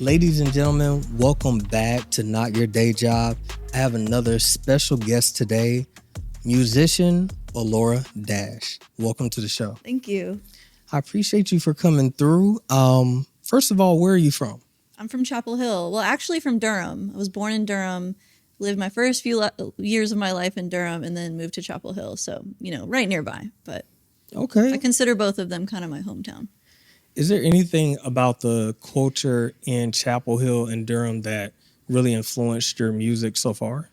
Ladies and gentlemen, welcome back to Not Your Day Job. I have another special guest today, musician Elora Dash. Welcome to the show. Thank you. I appreciate you for coming through. First of all, where are you from? I'm from Chapel Hill. Well, actually from Durham. I was born in Durham, lived my first few years of my life in Durham, and then moved to Chapel Hill. So, right nearby. But okay, I consider both of them kind of my hometown. Is there anything about the culture in Chapel Hill and Durham that really influenced your music so far?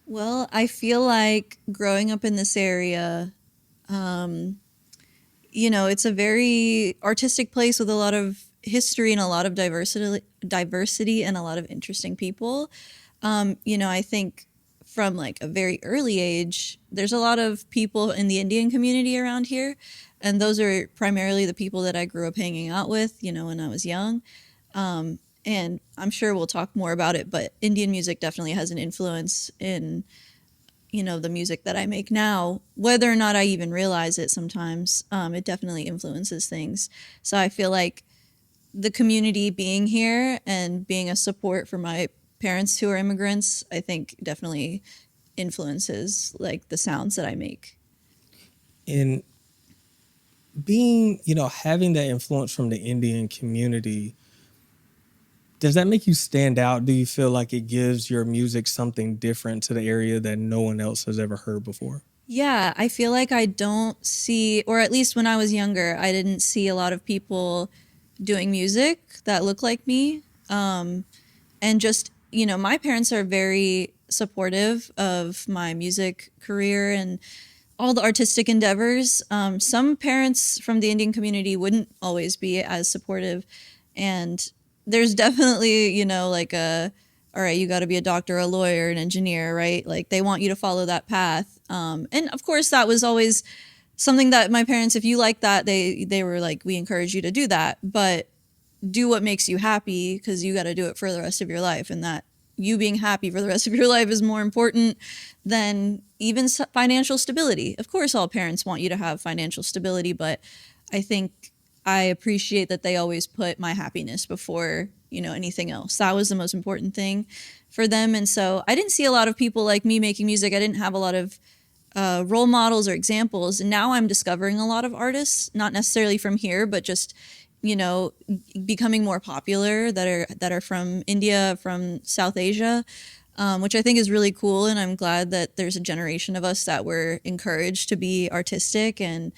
Well, I feel like growing up in this area, it's a very artistic place with a lot of history and a lot of diversity and a lot of interesting people. I think from like a very early age, there's a lot of people in the Indian community around here. And those are primarily the people that I grew up hanging out with, when I was young. And I'm sure we'll talk more about it, but Indian music definitely has an influence in, the music that I make now. Whether or not I even realize it sometimes, it definitely influences things. So I feel like the community being here and being a support for my parents who are immigrants, I think definitely influences like the sounds that I make. And being, having that influence from the Indian community, does that make you stand out? Do you feel like it gives your music something different to the area that no one else has ever heard before? Yeah, I feel like I don't see, or at least when I was younger, I didn't see a lot of people doing music that look like me. And just, my parents are very supportive of my music career and all the artistic endeavors. Some parents from the Indian community wouldn't always be as supportive. And there's definitely, all right, you got to be a doctor, a lawyer, an engineer, right? Like they want you to follow that path. And of course, that was always something that my parents, if you like that, they were like, we encourage you to do that. But do what makes you happy because you got to do it for the rest of your life. And that you being happy for the rest of your life is more important than even financial stability. Of course, all parents want you to have financial stability, but I think I appreciate that they always put my happiness before, anything else. That was the most important thing for them. And so I didn't see a lot of people like me making music. I didn't have a lot of role models or examples. And now I'm discovering a lot of artists, not necessarily from here, but just becoming more popular that are from India, from South Asia, which I think is really cool. And I'm glad that there's a generation of us that were encouraged to be artistic and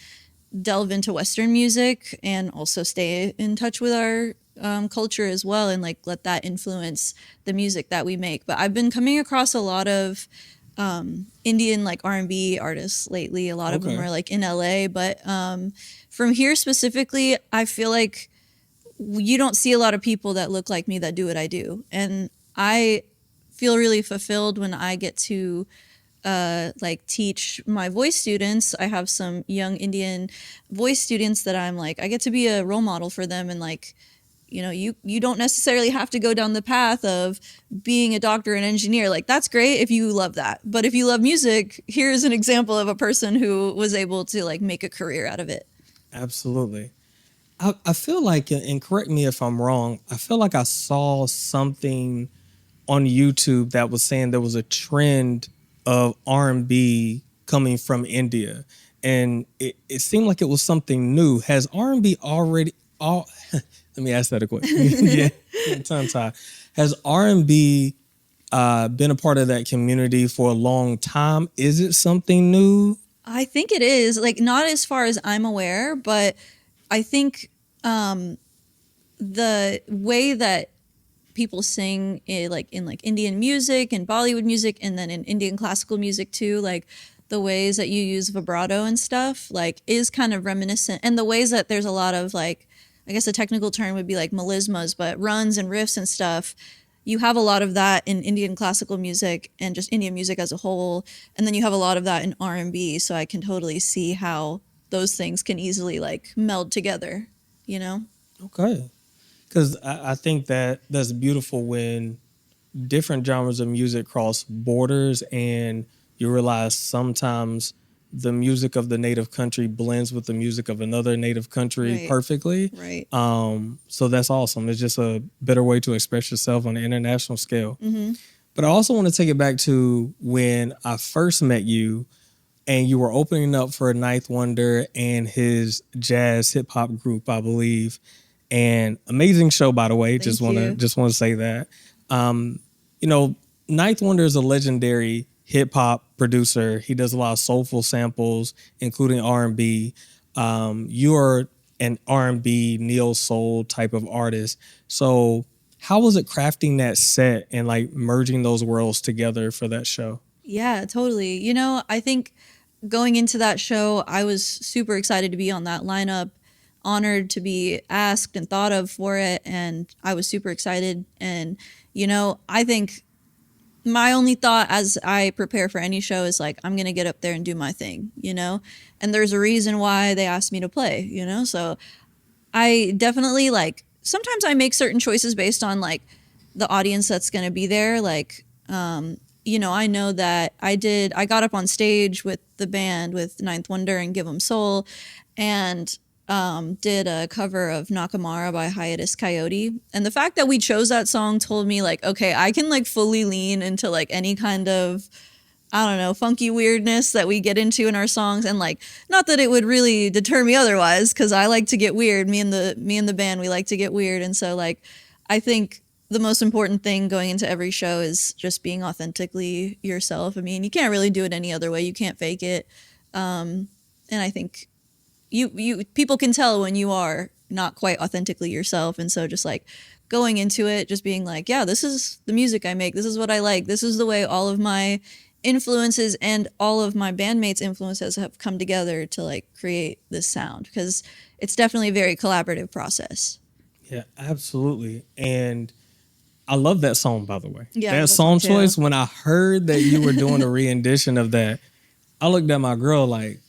delve into Western music and also stay in touch with our culture as well and like let that influence the music that we make. But I've been coming across a lot of Indian like R&B artists lately. A lot of them are like in LA, but from here specifically, I feel like you don't see a lot of people that look like me that do what I do. And I feel really fulfilled when I get to teach my voice students. I have some young Indian voice students that I'm like, I get to be a role model for them. And like, you don't necessarily have to go down the path of being a doctor and engineer. Like that's great if you love that. But if you love music, here's an example of a person who was able to like make a career out of it. Absolutely. I feel like, and correct me if I'm wrong, I feel like I saw something on YouTube that was saying there was a trend of R&B coming from India. And it seemed like it was something new. Has R&B already... Let me ask that a question. Yeah, tongue-tied. Has R&B been a part of that community for a long time? Is it something new? I think it is. Like, not as far as I'm aware, but I think the way that people sing in Indian music and Bollywood music and then in Indian classical music too, like the ways that you use vibrato and stuff, like is kind of reminiscent. And the ways that there's a lot of like, I guess the technical term would be like melismas, but runs and riffs and stuff. You have a lot of that in Indian classical music and just Indian music as a whole. And then you have a lot of that in R&B. So I can totally see how those things can easily like meld together, Okay. Because I think that's beautiful when different genres of music cross borders and you realize sometimes the music of the native country blends with the music of another native country Right. perfectly. Right. So that's awesome. It's just a better way to express yourself on an international scale. Mm-hmm. But I also want to take it back to when I first met you and you were opening up for Ninth Wonder and his jazz hip hop group, I believe. And amazing show, by the way. Thank you. Just want to say that. You know, Ninth Wonder is a legendary hip hop producer. He does a lot of soulful samples, including R&B. You are an R&B neo soul type of artist. So how was it crafting that set and like merging those worlds together for that show? Yeah, totally. You know, I think going into that show, I was super excited to be on that lineup, honored to be asked and thought of for it. And I was super excited. And, you know, I think my only thought as I prepare for any show is like, I'm going to get up there and do my thing, you know? And there's a reason why they asked me to play, you know? So I definitely like, sometimes I make certain choices based on like the audience that's going to be there. Like, you know, I know that I got up on stage with the band with Ninth Wonder and Give 'Em Soul and did a cover of Nakamura by Hiatus Coyote. And the fact that we chose that song told me like, okay, I can like fully lean into like any kind of, I don't know, funky weirdness that we get into in our songs. And like, not that it would really deter me otherwise, because I like to get weird. Me and the band, we like to get weird. And so like, I think the most important thing going into every show is just being authentically yourself. I mean, you can't really do it any other way. You can't fake it. And I think you people can tell when you are not quite authentically yourself. And so just like going into it, just being like, yeah, this is the music I make. This is what I like. This is the way all of my influences and all of my bandmates' influences have come together to like create this sound, because it's definitely a very collaborative process. Yeah, absolutely. And I love that song, by the way. Yeah, I that love that song song too. choice, when I heard that you were doing a rendition of that, I looked at my girl like,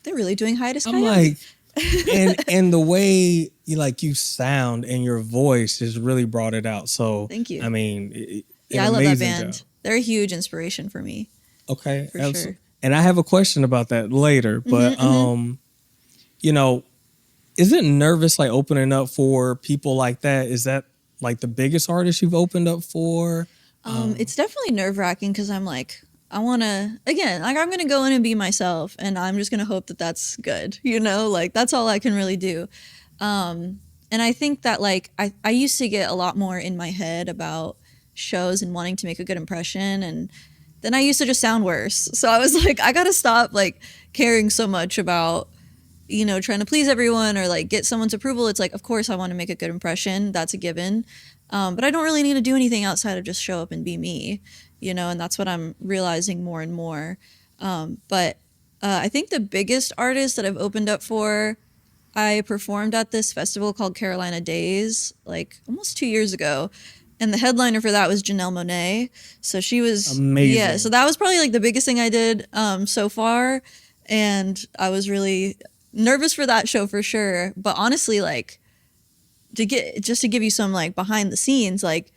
They're really doing Hiatus I'm Coyote. like, and the way you sound and your voice just really brought it out. So Thank you. I mean, Yeah, an I love that amazing band. job. They're a huge inspiration for me. Okay, For sure. And I have a question about that later, but you know, is it nervous like opening up for people like that? Is that like the biggest artist you've opened up for? It's definitely nerve-wracking because I'm like, I want to, again, like I'm going to go in and be myself and I'm just going to hope that that's good, you know, like that's all I can really do. And I think that like, I used to get a lot more in my head about shows and wanting to make a good impression. And then I used to just sound worse. So I was like, I got to stop like caring so much about, you know, trying to please everyone or like get someone's approval. It's like, of course I want to make a good impression. That's a given. But I don't really need to do anything outside of just show up and be me, you know, and that's what I'm realizing more and more. But I think the biggest artist that I've opened up for, I performed at this festival called Carolina Days, like almost 2 years ago. And the headliner for that was Janelle Monáe. So she was Amazing. Yeah, so that was probably like the biggest thing I did so far. And I was really nervous for that show for sure. But honestly, like, to give you some like behind the scenes, like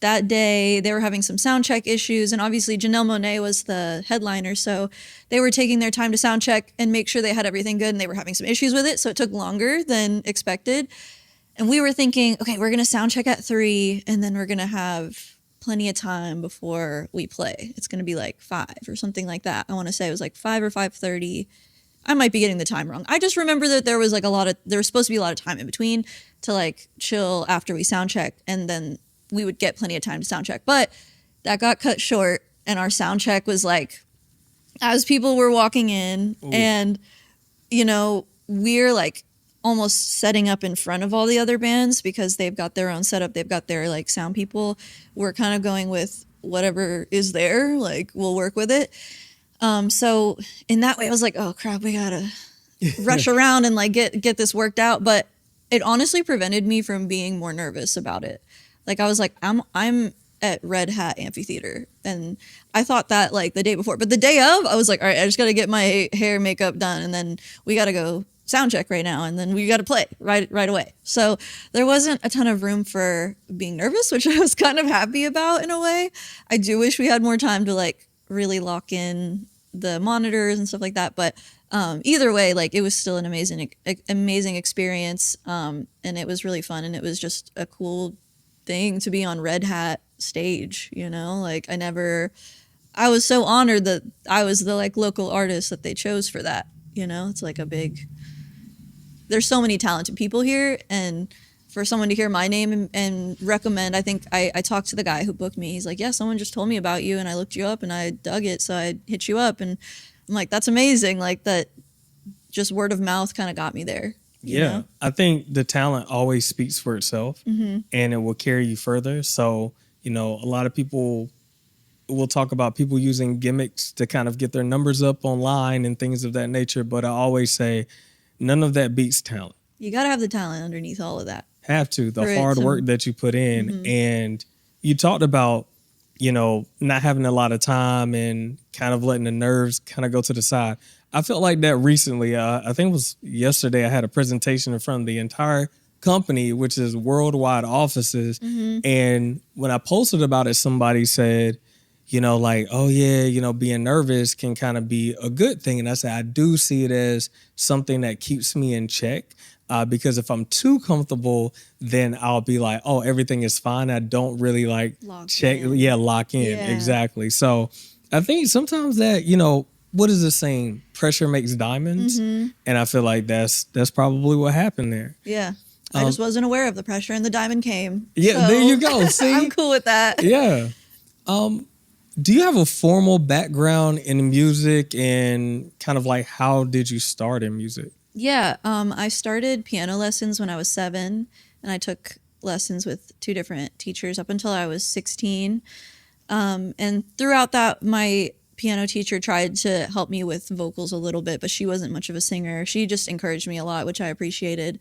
that day they were having some sound check issues, and obviously Janelle Monáe was the headliner, so they were taking their time to sound check and make sure they had everything good, and they were having some issues with it, so it took longer than expected. And we were thinking, okay, we're gonna sound check at 3 and then we're gonna have plenty of time before we play. It's gonna be like 5 or something like that. I want to say it was like 5 or 5:30. I might be getting the time wrong. I just remember that there was supposed to be a lot of time in between to like chill after we sound checked, and then we would get plenty of time to sound check. But that got cut short, and our sound check was like as people were walking in. Ooh. And you know, we're like almost setting up in front of all the other bands because they've got their own setup, they've got their like sound people. We're kind of going with whatever is there, like we'll work with it. So in that way, I was like, oh crap, we gotta rush around and like get this worked out. But it honestly prevented me from being more nervous about it. Like I was like, I'm at Red Hat Amphitheater, and I thought that like the day before, but the day of, I was like, all right, I just gotta get my hair, makeup done, and then we gotta go sound check right now, and then we gotta play right away. So there wasn't a ton of room for being nervous, which I was kind of happy about in a way. I do wish we had more time to like really lock in the monitors and stuff like that. But either way, like it was still an amazing experience, and it was really fun, and it was just a cool thing to be on Red Hat stage. You know, like I was so honored that I was the like local artist that they chose for that. You know, it's like there's so many talented people here, and for someone to hear my name and recommend, I think I talked to the guy who booked me. He's like, yeah, someone just told me about you and I looked you up and I dug it, so I hit you up. And I'm like, that's amazing. Like that just word of mouth kind of got me there. You know? I think the talent always speaks for itself, and it will carry you further. So, a lot of people will talk about people using gimmicks to kind of get their numbers up online and things of that nature. But I always say none of that beats talent. You got to have the talent underneath all of that. Have to, the hard work that you put in. And you talked about, not having a lot of time and kind of letting the nerves kind of go to the side. I felt like that recently. I think it was yesterday. I had a presentation in front of the entire company, which is worldwide offices. And when I posted about it, somebody said, like, oh yeah, being nervous can kind of be a good thing. And I said, I do see it as something that keeps me in check. Because if I'm too comfortable, then I'll be like, oh, everything is fine. I don't really like lock in. Yeah. Exactly. So I think sometimes that, what is the saying? Pressure makes diamonds. And I feel like that's probably what happened there. Yeah. I just wasn't aware of the pressure and the diamond came. Yeah, so there you go. See? I'm cool with that. Yeah. Do you have a formal background in music, and kind of like how did you start in music? Yeah, I started piano lessons when I was 7, and I took lessons with 2 different teachers up until I was 16. And throughout that, my piano teacher tried to help me with vocals a little bit, but she wasn't much of a singer. She just encouraged me a lot, which I appreciated.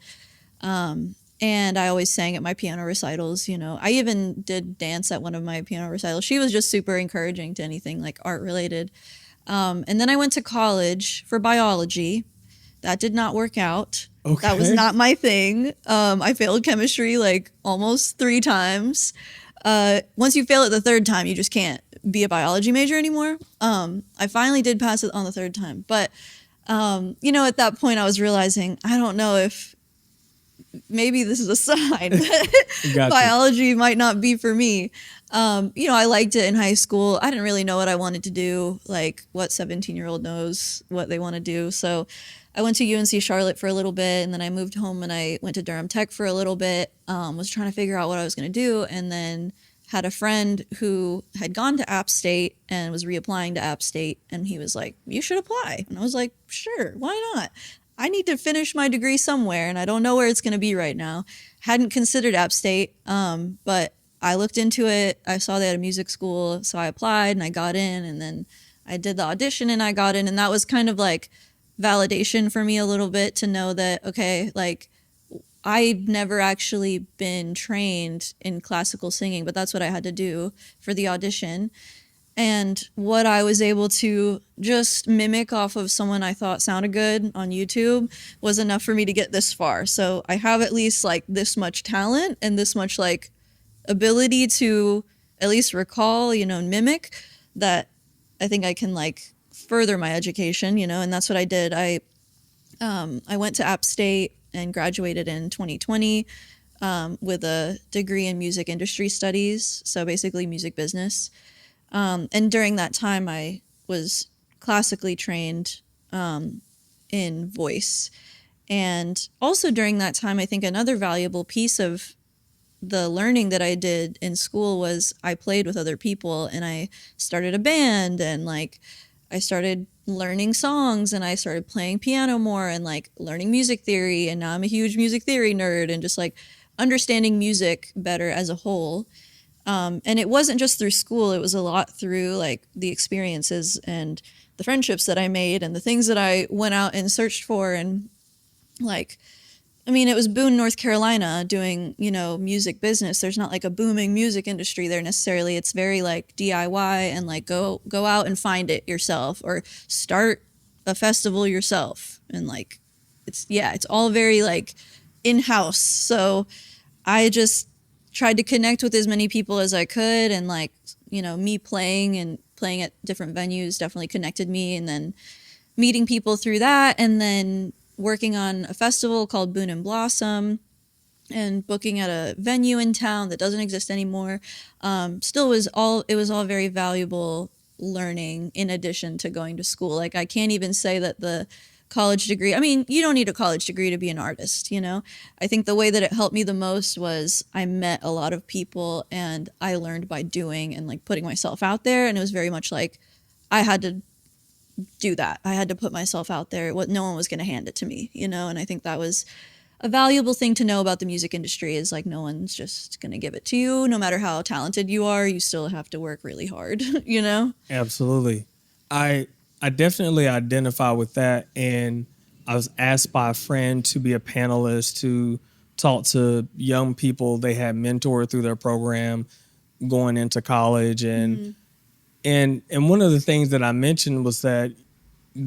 And I always sang at my piano recitals, I even did dance at one of my piano recitals. She was just super encouraging to anything like art related. And then I went to college for biology. That did not work out. Okay. That was not my thing. I failed chemistry like almost 3 times. Once you fail it the 3rd time, you just can't be a biology major anymore. I finally did pass it on the 3rd time. But, at that point I was realizing, I don't know if maybe this is a sign that biology might not be for me. I liked it in high school. I didn't really know what I wanted to do, like what 17-year-old knows what they want to do. So I went to UNC Charlotte for a little bit, and then I moved home and I went to Durham Tech for a little bit, was trying to figure out what I was going to do, and then had a friend who had gone to App State and was reapplying to App State, and he was like, you should apply. And I was like, sure, why not? I need to finish my degree somewhere, and I don't know where it's going to be right now. Hadn't considered App State, but I looked into it. I saw they had a music school, so I applied and I got in, and then I did the audition and I got in, and that was kind of like validation for me a little bit to know that, okay, like I'd never actually been trained in classical singing, but that's what I had to do for the audition. And what I was able to just mimic off of someone I thought sounded good on YouTube was enough for me to get this far. So I have at least like this much talent and this much like ability to at least recall, and mimic that. I think I can like further my education, and that's what I did. I went to App State and graduated in 2020 with a degree in music industry studies, so basically music business. And during that time, I was classically trained in voice. And also during that time, I think another valuable piece of the learning that I did in school was I played with other people, and I started a band, and like I started learning songs, and I started playing piano more and like learning music theory. And now I'm a huge music theory nerd and just like understanding music better as a whole. And it wasn't just through school. It was a lot through like the experiences and the friendships that I made and the things that I went out and searched for. And like, I mean, it was Boone, North Carolina doing, music business. There's not like a booming music industry there necessarily. It's very like DIY and like go out and find it yourself or start a festival yourself. And like, it's all very like in-house. So I just tried to connect with as many people as I could, and like, me playing playing at different venues definitely connected me, and then meeting people through that, and then working on a festival called Boon and Blossom and booking at a venue in town that doesn't exist anymore. Still was all, it was all very valuable learning in addition to going to school. Like, I can't even say that the college degree, I mean, you don't need a college degree to be an artist, you know? I think the way that it helped me the most was I met a lot of people and I learned by doing and like putting myself out there. And it was very much like I had to do that. I had to put myself out there. What, no one was going to hand it to me, you know? And I think that was a valuable thing to know about the music industry, is like no one's just going to give it to you. No matter how talented you are, you still have to work really hard, you know? Absolutely. I definitely identify with that. And I was asked by a friend to be a panelist to talk to young people they had mentored through their program going into college. And and one of the things that I mentioned was that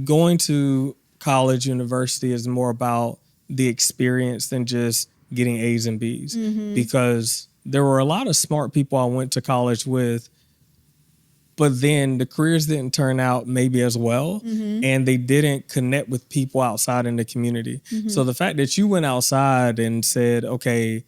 going to college, university is more about the experience than just getting A's and B's. Because there were a lot of smart people I went to college with, but then the careers didn't turn out maybe as well, and they didn't connect with people outside in the community. So the fact that you went outside and said, okay,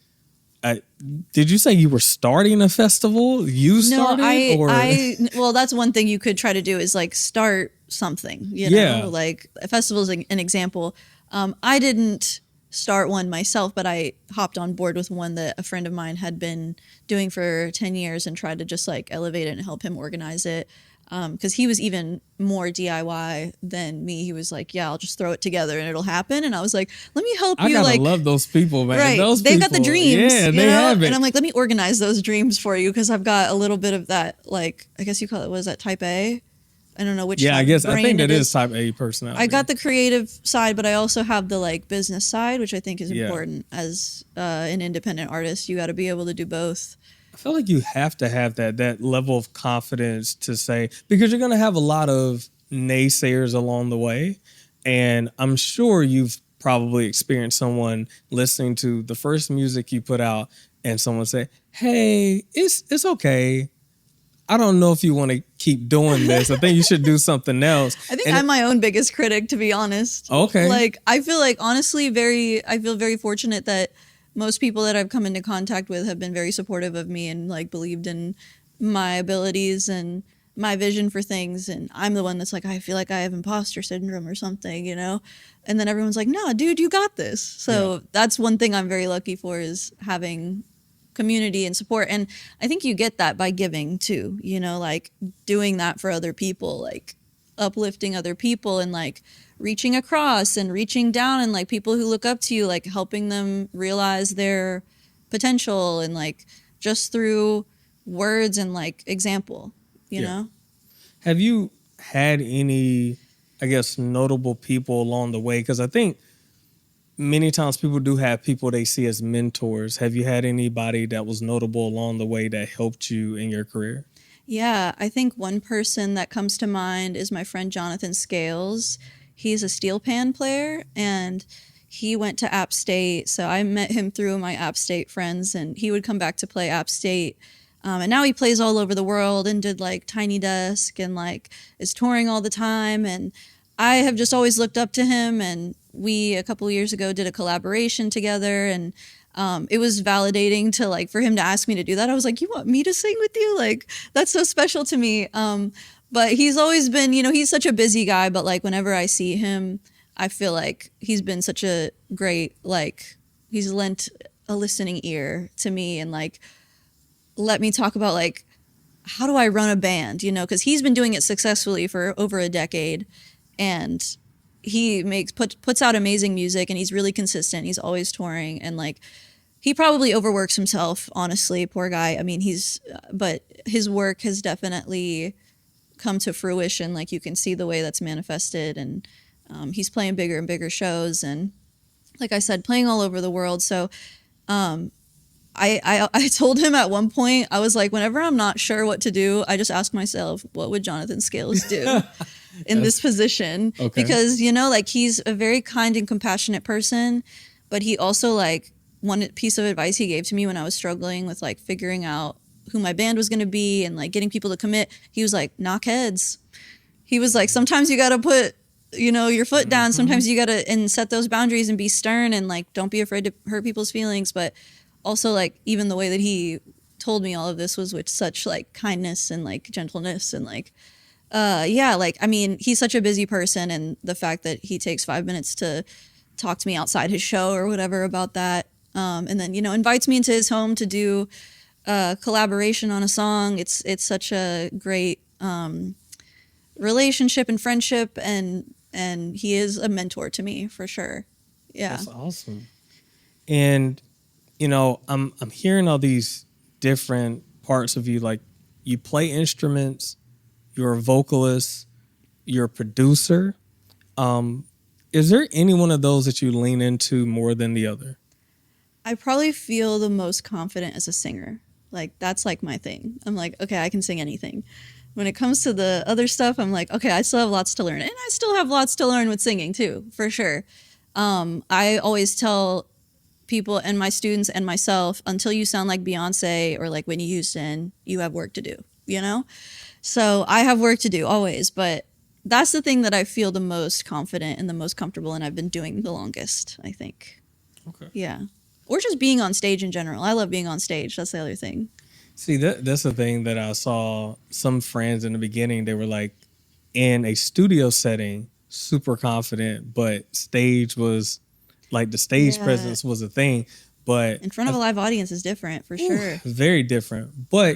did you say you were starting a festival? You started? Well, that's one thing you could try to do, is like start something, you know, like a festival is an example. I didn't start one myself, but I hopped on board with one that a friend of mine had been doing for 10 years and tried to just like elevate it and help him organize it. Because he was even more DIY than me. He was like, yeah, I'll just throw it together and it'll happen. And I was like, let me help you. I love those people, man. Right. Those They've people, got the dreams. Yeah, they they have it. And I'm like, let me organize those dreams for you, because I've got a little bit of that, like, I guess you call it, was that type A? I don't know which. Yeah, I think that is is type A personality. I got the creative side, but I also have the like business side, which I think is important as an independent artist. You got to be able to do both. I feel like you have to have that level of confidence to say, because you're going to have a lot of naysayers along the way. And I'm sure you've probably experienced someone listening to the first music you put out and someone say, hey, it's okay. I don't know if you want to keep doing this. I think you should do something else. I think I'm my own biggest critic, to be honest. Okay. Like, I feel like, honestly, I feel very fortunate that most people that I've come into contact with have been very supportive of me and like believed in my abilities and my vision for things. And I'm the one that's like, I feel like I have imposter syndrome or something, you know? And then everyone's like, no, dude, you got this. So that's one thing I'm very lucky for, is having community and support. And I think you get that by giving too, you know, like doing that for other people, like uplifting other people and like reaching across and reaching down, and like people who look up to you, like helping them realize their potential, and like just through words and like example, you know? Have you had any, I guess, notable people along the way? Because I think many times people do have people they see as mentors. Have you had anybody that was notable along the way that helped you in your career? Yeah, I think one person that comes to mind is my friend Jonathan Scales. He's a steel pan player, and he went to App State. So I met him through my App State friends, and he would come back to play App State. And now he plays all over the world and did like Tiny Desk and like is touring all the time. And I have just always looked up to him, and we a couple of years ago did a collaboration together, and it was validating to like for him to ask me to do that. I was like, you want me to sing with you? Like, that's so special to me. But he's always been, you know, he's such a busy guy, but like whenever I see him, I feel like he's been such a great, like, he's lent a listening ear to me and like let me talk about like, how do I run a band, you know, because he's been doing it successfully for over a decade, and he puts out amazing music, and he's really consistent. He's always touring, and like he probably overworks himself, honestly, poor guy. I mean, but his work has definitely come to fruition. Like you can see the way that's manifested, and he's playing bigger and bigger shows, and like I said, playing all over the world. So I told him at one point, I was like, whenever I'm not sure what to do, I just ask myself, what would Jonathan Scales do in this position? Okay. Because, you know, like he's a very kind and compassionate person, but he also like one piece of advice he gave to me when I was struggling with like figuring out who my band was going to be and like getting people to commit, he was like, knock heads. He was like, sometimes you got to put, your foot down. Sometimes you got to and set those boundaries and be stern and like, don't be afraid to hurt people's feelings. But also like, even the way that he told me all of this was with such like kindness and like gentleness and like, like, I mean, he's such a busy person, and the fact that he takes 5 minutes to talk to me outside his show or whatever about that. And then, invites me into his home to do collaboration on a song. It's such a great relationship and friendship, and he is a mentor to me for sure. Yeah. That's awesome. And I'm hearing all these different parts of you. Like, you play instruments, you're a vocalist, you're a producer. Is there any one of those that you lean into more than the other? I probably feel the most confident as a singer. Like, that's like my thing. I'm like, okay, I can sing anything. When it comes to the other stuff, I'm like, okay, I still have lots to learn. And I still have lots to learn with singing too, for sure. I always tell people and my students and myself, until you sound like Beyonce or like Whitney Houston, you have work to do, So I have work to do always, but that's the thing that I feel the most confident and the most comfortable, and I've been doing the longest, I think. Okay. Yeah. Or just being on stage in general. I love being on stage. That's the other thing. See, that's the thing that I saw some friends in the beginning. They were like, in a studio setting, super confident, but stage was like, the stage presence was a thing. But in front of a live audience is different for sure. Very different. But,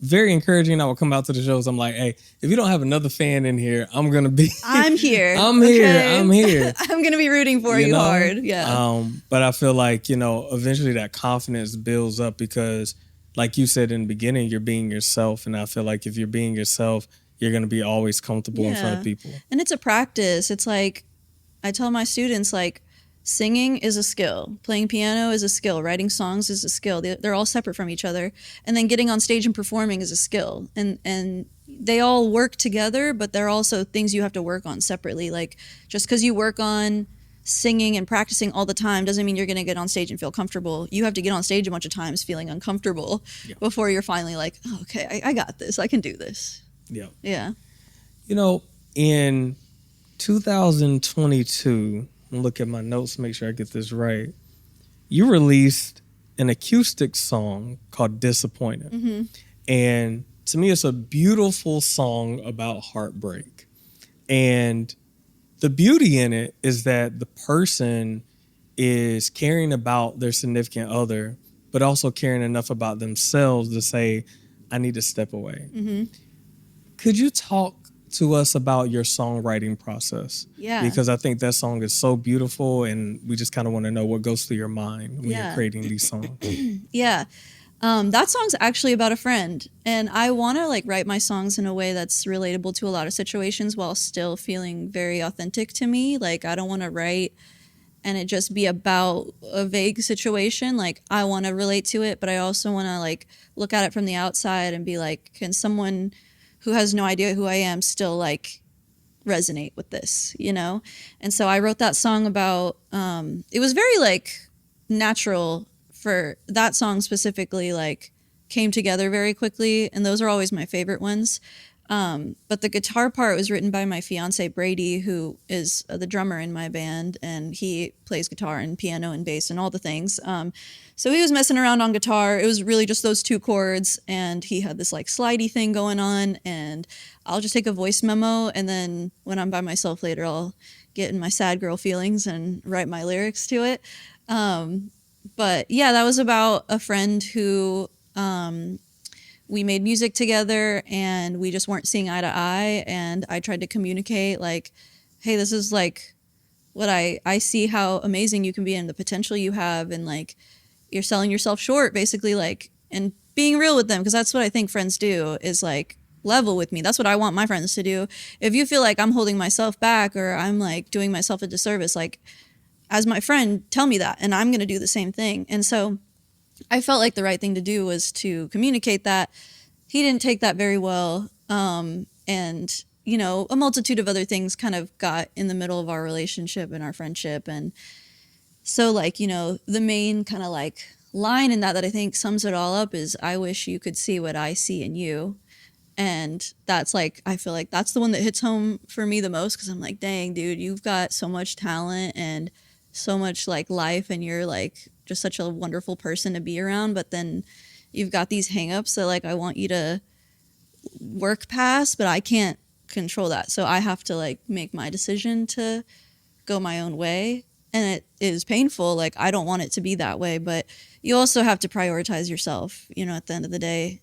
very encouraging. I would come out to the shows. I'm like, hey, if you don't have another fan in here, I'm going to be. I'm here. I'm here. I'm here. I'm going to be rooting for you hard. Yeah. But I feel like, eventually that confidence builds up because, like you said in the beginning, you're being yourself. And I feel like if you're being yourself, you're going to be always comfortable in front of people. And it's a practice. It's like, I tell my students, like, singing is a skill. Playing piano is a skill. Writing songs is a skill. They're all separate from each other. And then getting on stage and performing is a skill. And they all work together, but they're also things you have to work on separately. Like, just because you work on singing and practicing all the time doesn't mean you're going to get on stage and feel comfortable. You have to get on stage a bunch of times feeling uncomfortable before you're finally like, oh, okay, I got this. I can do this. Yeah. Yeah. In 2022, look at my notes, make sure I get this right. You released an acoustic song called Disappointed. Mm-hmm. And to me, it's a beautiful song about heartbreak. And the beauty in it is that the person is caring about their significant other, but also caring enough about themselves to say, I need to step away. Mm-hmm. Could you talk to us about your songwriting process? Yeah. Because I think that song is so beautiful, and we just kind of want to know what goes through your mind when you're creating these songs. Yeah. That song's actually about a friend, and I want to like write my songs in a way that's relatable to a lot of situations while still feeling very authentic to me. Like, I don't want to write and it just be about a vague situation. Like, I want to relate to it, but I also want to like look at it from the outside and be like, can someone who has no idea who I am still like resonate with this, And so I wrote that song about, it was very like natural for that song specifically, like came together very quickly. And those are always my favorite ones. But the guitar part was written by my fiance, Brady, who is the drummer in my band, and he plays guitar and piano and bass and all the things. So he was messing around on guitar. It was really just those two chords, and he had this like slidey thing going on, and I'll just take a voice memo, and then when I'm by myself later, I'll get in my sad girl feelings and write my lyrics to it. But yeah, that was about a friend who we made music together, and we just weren't seeing eye to eye, and I tried to communicate like, hey, this is like what I see how amazing you can be and the potential you have, and like you're selling yourself short basically, like, and being real with them, because that's what I think friends do, is like level with me. That's what I want my friends to do. If you feel like I'm holding myself back or I'm like doing myself a disservice, like as my friend, tell me that, and I'm going to do the same thing. And so I felt like the right thing to do was to communicate that. He didn't take that very well. And, a multitude of other things kind of got in the middle of our relationship and our friendship. And so like, the main kind of like line in that I think sums it all up is, I wish you could see what I see in you. And that's like, I feel like that's the one that hits home for me the most, because I'm like, dang, dude, you've got so much talent and so much like life, and you're like just such a wonderful person to be around. But then you've got these hangups that like I want you to work past, but I can't control that. So I have to like make my decision to go my own way. And it is painful. Like, I don't want it to be that way, but you also have to prioritize yourself, you know, at the end of the day.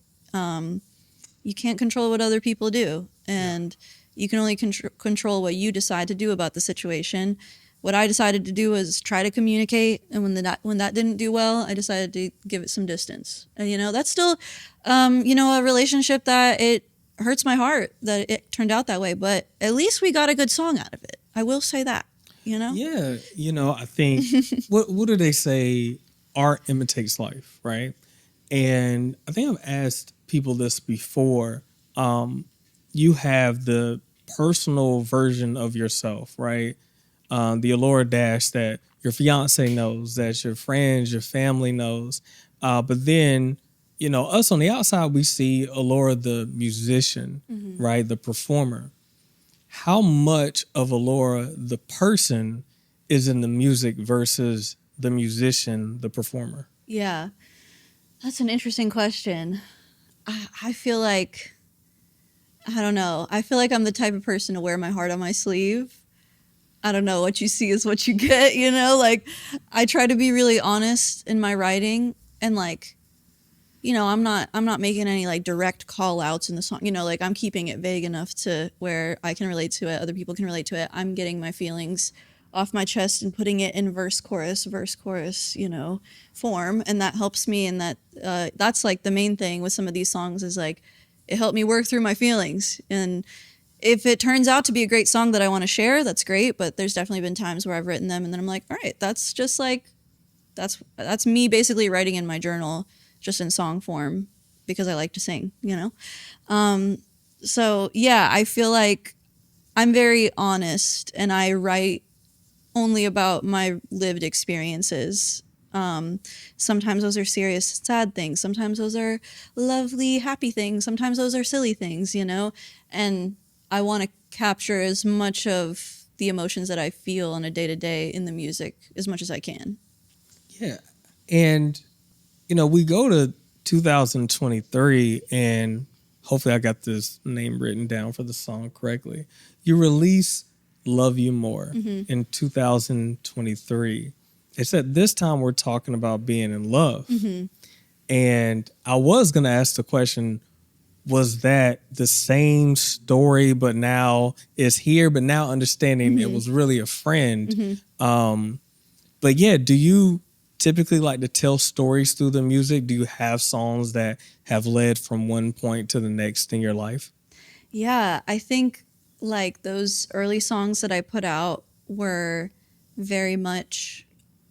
You can't control what other people do, and you can only control what you decide to do about the situation. What I decided to do was try to communicate, and when that didn't do well, I decided to give it some distance. And you know, that's still, you know, a relationship that it hurts my heart that it turned out that way. But at least we got a good song out of it. I will say that. You know? Yeah, you know, I think what do they say? Art imitates life, right? And I think I've asked people this before. You have the personal version of yourself, right? The Elora Dash that your fiance knows, that your friends, your family knows. But then, you know, us on the outside, we see Elora the musician, right? The performer. How much of Elora the person is in the music versus the musician, the performer? Yeah. That's an interesting question. I feel like, I don't know. I feel like I'm the type of person to wear my heart on my sleeve. I don't know, what you see is what you get, you know? Like, I try to be really honest in my writing, and like, you know, I'm not making any like direct call outs in the song, you know, like I'm keeping it vague enough to where I can relate to it, other people can relate to it. I'm getting my feelings off my chest and putting it in verse chorus, you know, form, and that helps me. And that's like the main thing with some of these songs is like, it helped me work through my feelings. And if it turns out to be a great song that I want to share, that's great. But there's definitely been times where I've written them and then I'm like, all right, that's just like, that's me basically writing in my journal, just in song form, because I like to sing, you know? So yeah, I feel like I'm very honest, and I write only about my lived experiences. Sometimes those are serious, sad things. Sometimes those are lovely, happy things. Sometimes those are silly things, you know? And I want to capture as much of the emotions that I feel on a day-to-day in the music as much as I can. Yeah. And, you know, we go to 2023, and hopefully I got this name written down for the song correctly. You release Love You More in 2023. It said this time we're talking about being in love. And I was going to ask the question, was that the same story, but now it's here, but now understanding it was really a friend. But yeah, do you typically like to tell stories through the music? Do you have songs that have led from one point to the next in your life? Yeah, I think like those early songs that I put out were very much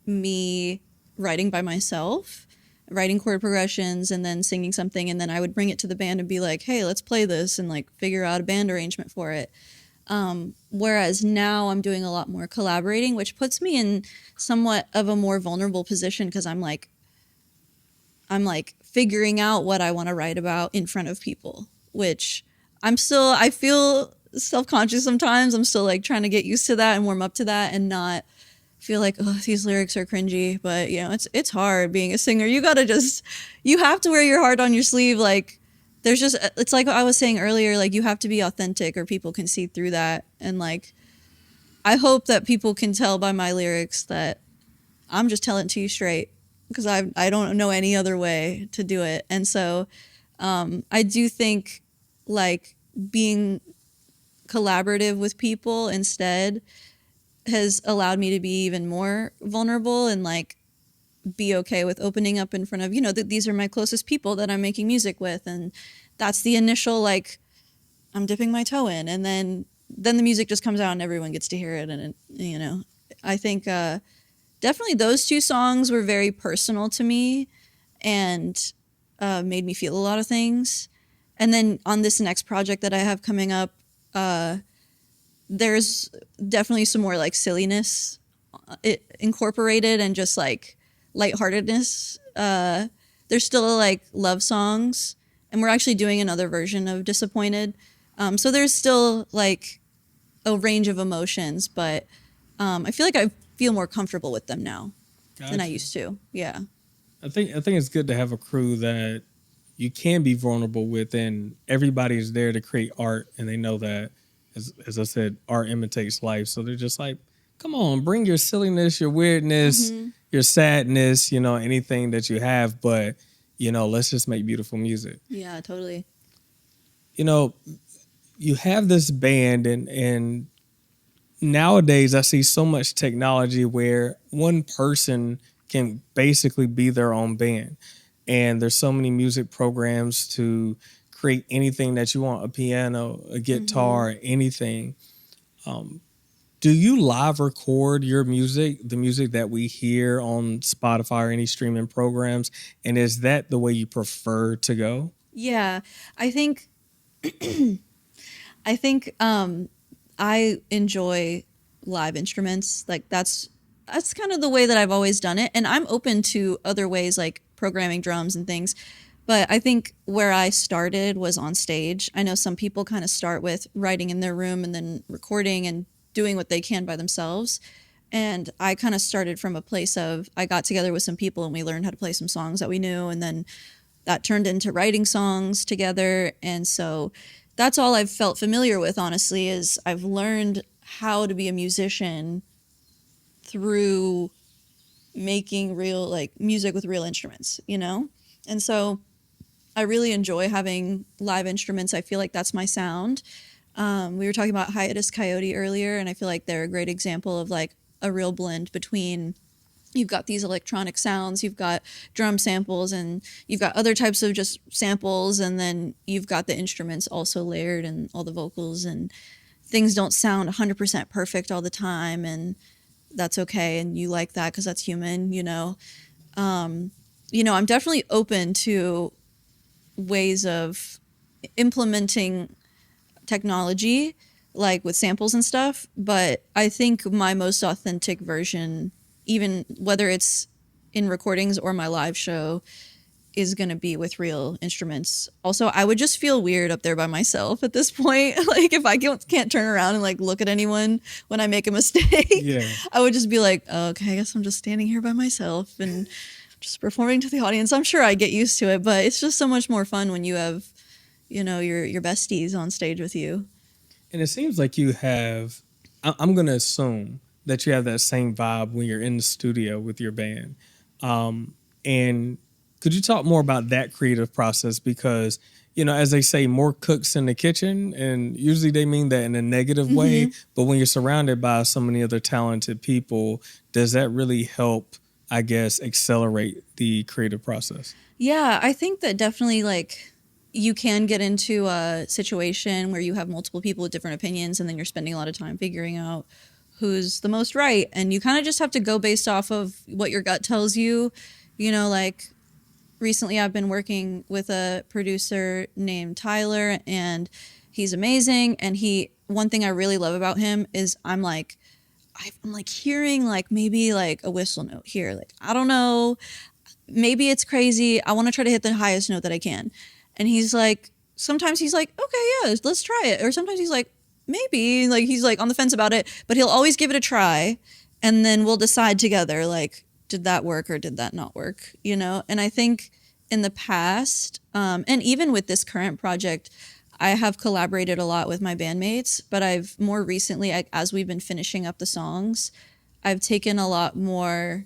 me writing by myself, writing chord progressions and then singing something, and then I would bring it to the band and be like, hey, let's play this, and like figure out a band arrangement for it. Whereas now I'm doing a lot more collaborating, which puts me in somewhat of a more vulnerable position, because I'm like figuring out what I want to write about in front of people, which I feel self-conscious sometimes. I'm still like trying to get used to that and warm up to that and not feel like, oh, these lyrics are cringy. But you know, it's hard being a singer. You have to wear your heart on your sleeve. Like, it's like I was saying earlier, like you have to be authentic or people can see through that. And like, I hope that people can tell by my lyrics that I'm just telling it to you straight, because I don't know any other way to do it. And so I do think like being collaborative with people instead has allowed me to be even more vulnerable and like be okay with opening up in front of, you know, these are my closest people that I'm making music with. And that's the initial, like, I'm dipping my toe in, and then the music just comes out and everyone gets to hear it. And, you know, I think definitely those two songs were very personal to me and made me feel a lot of things. And then on this next project that I have coming up, there's definitely some more like silliness incorporated and just like lightheartedness There's still like love songs, and we're actually doing another version of Disappointed. So there's still like a range of emotions, but I feel like I feel more comfortable with them now than I Gotcha. used to. Yeah. I think it's good to have a crew that you can be vulnerable with, and everybody's there to create art, and they know that, as I said, art imitates life. So they're just like, come on, bring your silliness, your weirdness, your sadness, anything that you have, but let's just make beautiful music. Yeah, totally. You know, you have this band, and nowadays I see so much technology where one person can basically be their own band. And there's so many music programs to create anything that you want, a piano, a guitar, anything. Do you live record your music, the music that we hear on Spotify or any streaming programs? And is that the way you prefer to go? Yeah, I think I think I enjoy live instruments. Like that's kind of the way that I've always done it, and I'm open to other ways like programming drums and things. But I think where I started was on stage. I know some people kind of start with writing in their room and then recording and doing what they can by themselves. And I kind of started from a place of I got together with some people and we learned how to play some songs that we knew, and then that turned into writing songs together. And so that's all I've felt familiar with, honestly, is I've learned how to be a musician through making real like music with real instruments, you know? And so I really enjoy having live instruments. I feel like that's my sound. We were talking about Hiatus Coyote earlier, and I feel like they're a great example of like a real blend between you've got these electronic sounds, you've got drum samples, and you've got other types of just samples, and then you've got the instruments also layered and all the vocals, and things don't sound 100% perfect all the time, and that's okay, and you like that because that's human, you know. I'm definitely open to ways of implementing technology like with samples and stuff, but I think my most authentic version, even whether it's in recordings or my live show, is going to be with real instruments. Also, I would just feel weird up there by myself at this point. Like if I can't turn around and like look at anyone when I make a mistake, Yeah. I would just be like, oh, okay, I guess I'm just standing here by myself and just performing to the audience. I'm sure I get used to it, but it's just so much more fun when you have, your besties on stage with you. And it seems like you have, I'm going to assume that you have that same vibe when you're in the studio with your band. And could you talk more about that creative process? Because, as they say, more cooks in the kitchen, and usually they mean that in a negative way. But when you're surrounded by so many other talented people, does that really help, I guess, accelerate the creative process? Yeah, I think that definitely like you can get into a situation where you have multiple people with different opinions and then you're spending a lot of time figuring out who's the most right, and you kind of just have to go based off of what your gut tells you. Like recently I've been working with a producer named Tyler, and he's amazing, and one thing I really love about him is I'm like hearing like maybe like a whistle note here, like I don't know, maybe it's crazy, I want to try to hit the highest note that I can. And he's like, sometimes he's like, okay, yeah, let's try it. Or sometimes he's like, maybe, like he's like on the fence about it, but he'll always give it a try. And then we'll decide together, like, did that work or did that not work? And I think in the past, and even with this current project, I have collaborated a lot with my bandmates, but I've more recently, as we've been finishing up the songs, I've taken a lot more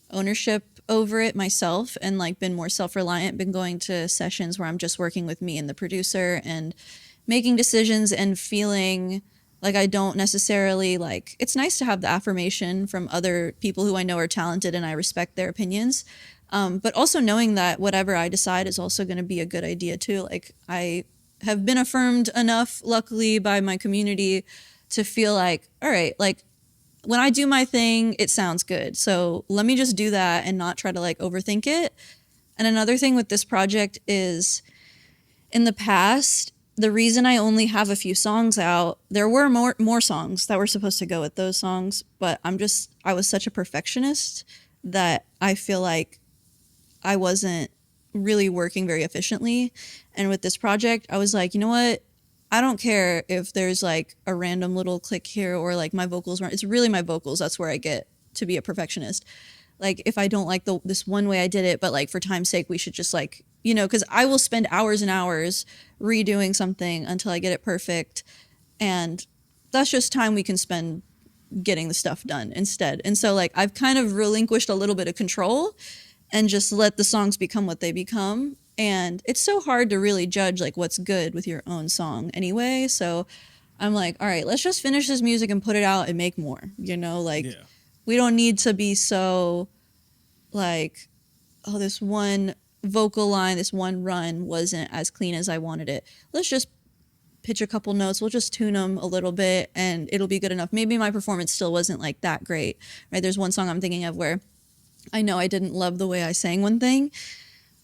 ownership over it myself and like been more self-reliant, been going to sessions where I'm just working with me and the producer and making decisions and feeling like I don't necessarily like, it's nice to have the affirmation from other people who I know are talented and I respect their opinions. But also knowing that whatever I decide is also going to be a good idea too. Like I have been affirmed enough, luckily, by my community to feel like, all right, like when I do my thing, it sounds good. So let me just do that and not try to like overthink it. And another thing with this project is in the past, the reason I only have a few songs out, there were more songs that were supposed to go with those songs, but I was such a perfectionist that I feel like I wasn't really working very efficiently. And with this project, I was like, you know what? I don't care if there's like a random little click here or like my vocals run. It's really my vocals. That's where I get to be a perfectionist. Like if I don't like this one way I did it, but like for time's sake, we should just like, you know, because I will spend hours and hours redoing something until I get it perfect. And that's just time we can spend getting the stuff done instead. And so like I've kind of relinquished a little bit of control and just let the songs become what they become. And it's so hard to really judge like what's good with your own song anyway. So I'm like, all right, let's just finish this music and put it out and make more, you know, like we don't need to be so like, oh, this one vocal line, this one run wasn't as clean as I wanted it. Let's just pitch a couple notes. We'll just tune them a little bit and it'll be good enough. Maybe my performance still wasn't like that great, right? There's one song I'm thinking of where I know I didn't love the way I sang one thing,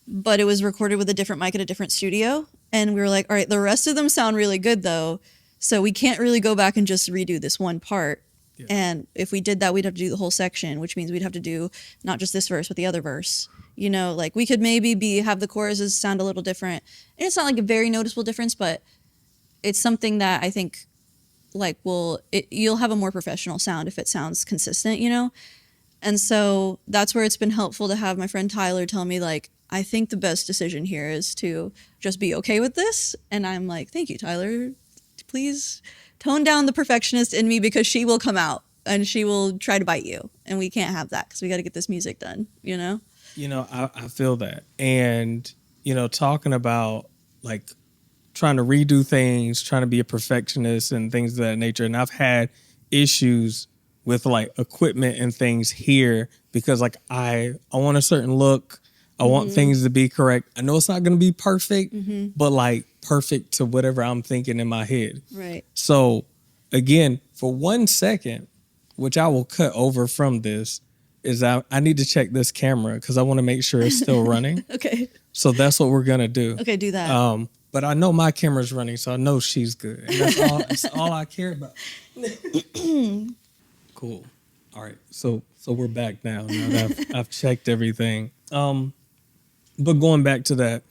but it was recorded with a different mic at a different studio. And we were like, all right, the rest of them sound really good though. So we can't really go back and just redo this one part. Yeah. And if we did that, we'd have to do the whole section, which means we'd have to do not just this verse, but the other verse. You know, like we could maybe have the choruses sound a little different. And it's not like a very noticeable difference, but it's something that I think like you'll have a more professional sound if it sounds consistent, you know? And so that's where it's been helpful to have my friend Tyler tell me like, I think the best decision here is to just be okay with this. And I'm like, thank you, Tyler. Please tone down the perfectionist in me because she will come out and she will try to bite you. And we can't have that because we got to get this music done, you know? You know, I feel that. And, you know, talking about like trying to redo things, trying to be a perfectionist and things of that nature. And I've had issues with like equipment and things here because like I want a certain look. I want things to be correct. I know it's not going to be perfect, but like perfect to whatever I'm thinking in my head. Right. So again, for 1 second, which I will cut over from this, is I need to check this camera because I want to make sure it's still running. Okay. So that's what we're going to do. Okay, do that. But I know my camera's running, so I know she's good. And that's all I care about. Cool. All right. So we're back now. Now that I've checked everything. But going back to that,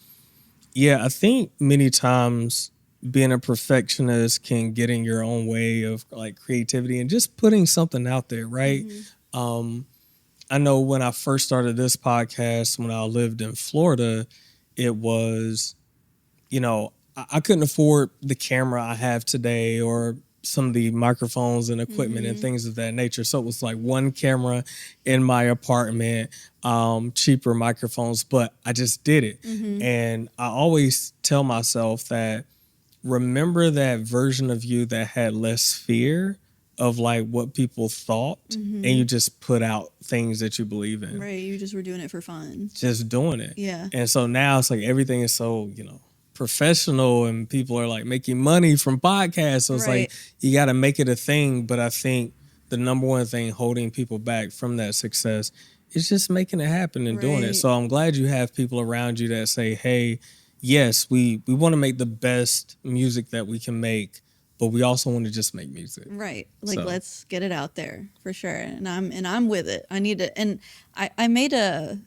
yeah, I think many times being a perfectionist can get in your own way of like creativity and just putting something out there, right? I know when I first started this podcast, when I lived in Florida, it was, you know, I couldn't afford the camera I have today or some of the microphones and equipment and things of that nature. So it was like one camera in my apartment, cheaper microphones, but I just did it. And I always tell myself that remember that version of you that had less fear of like what people thought and you just put out things that you believe in. Right. You just were doing it for fun. Just doing it. Yeah. And so now it's like everything is so, you know, professional and people are like making money from podcasts. So it's like you got to make it a thing. But I think the number one thing holding people back from that success is just making it happen and doing it. So I'm glad you have people around you that say, hey, yes, we want to make the best music that we can make, but we also want to just make music. Right. Like, let's get it out there for sure. And I'm with it. I need to, and I made a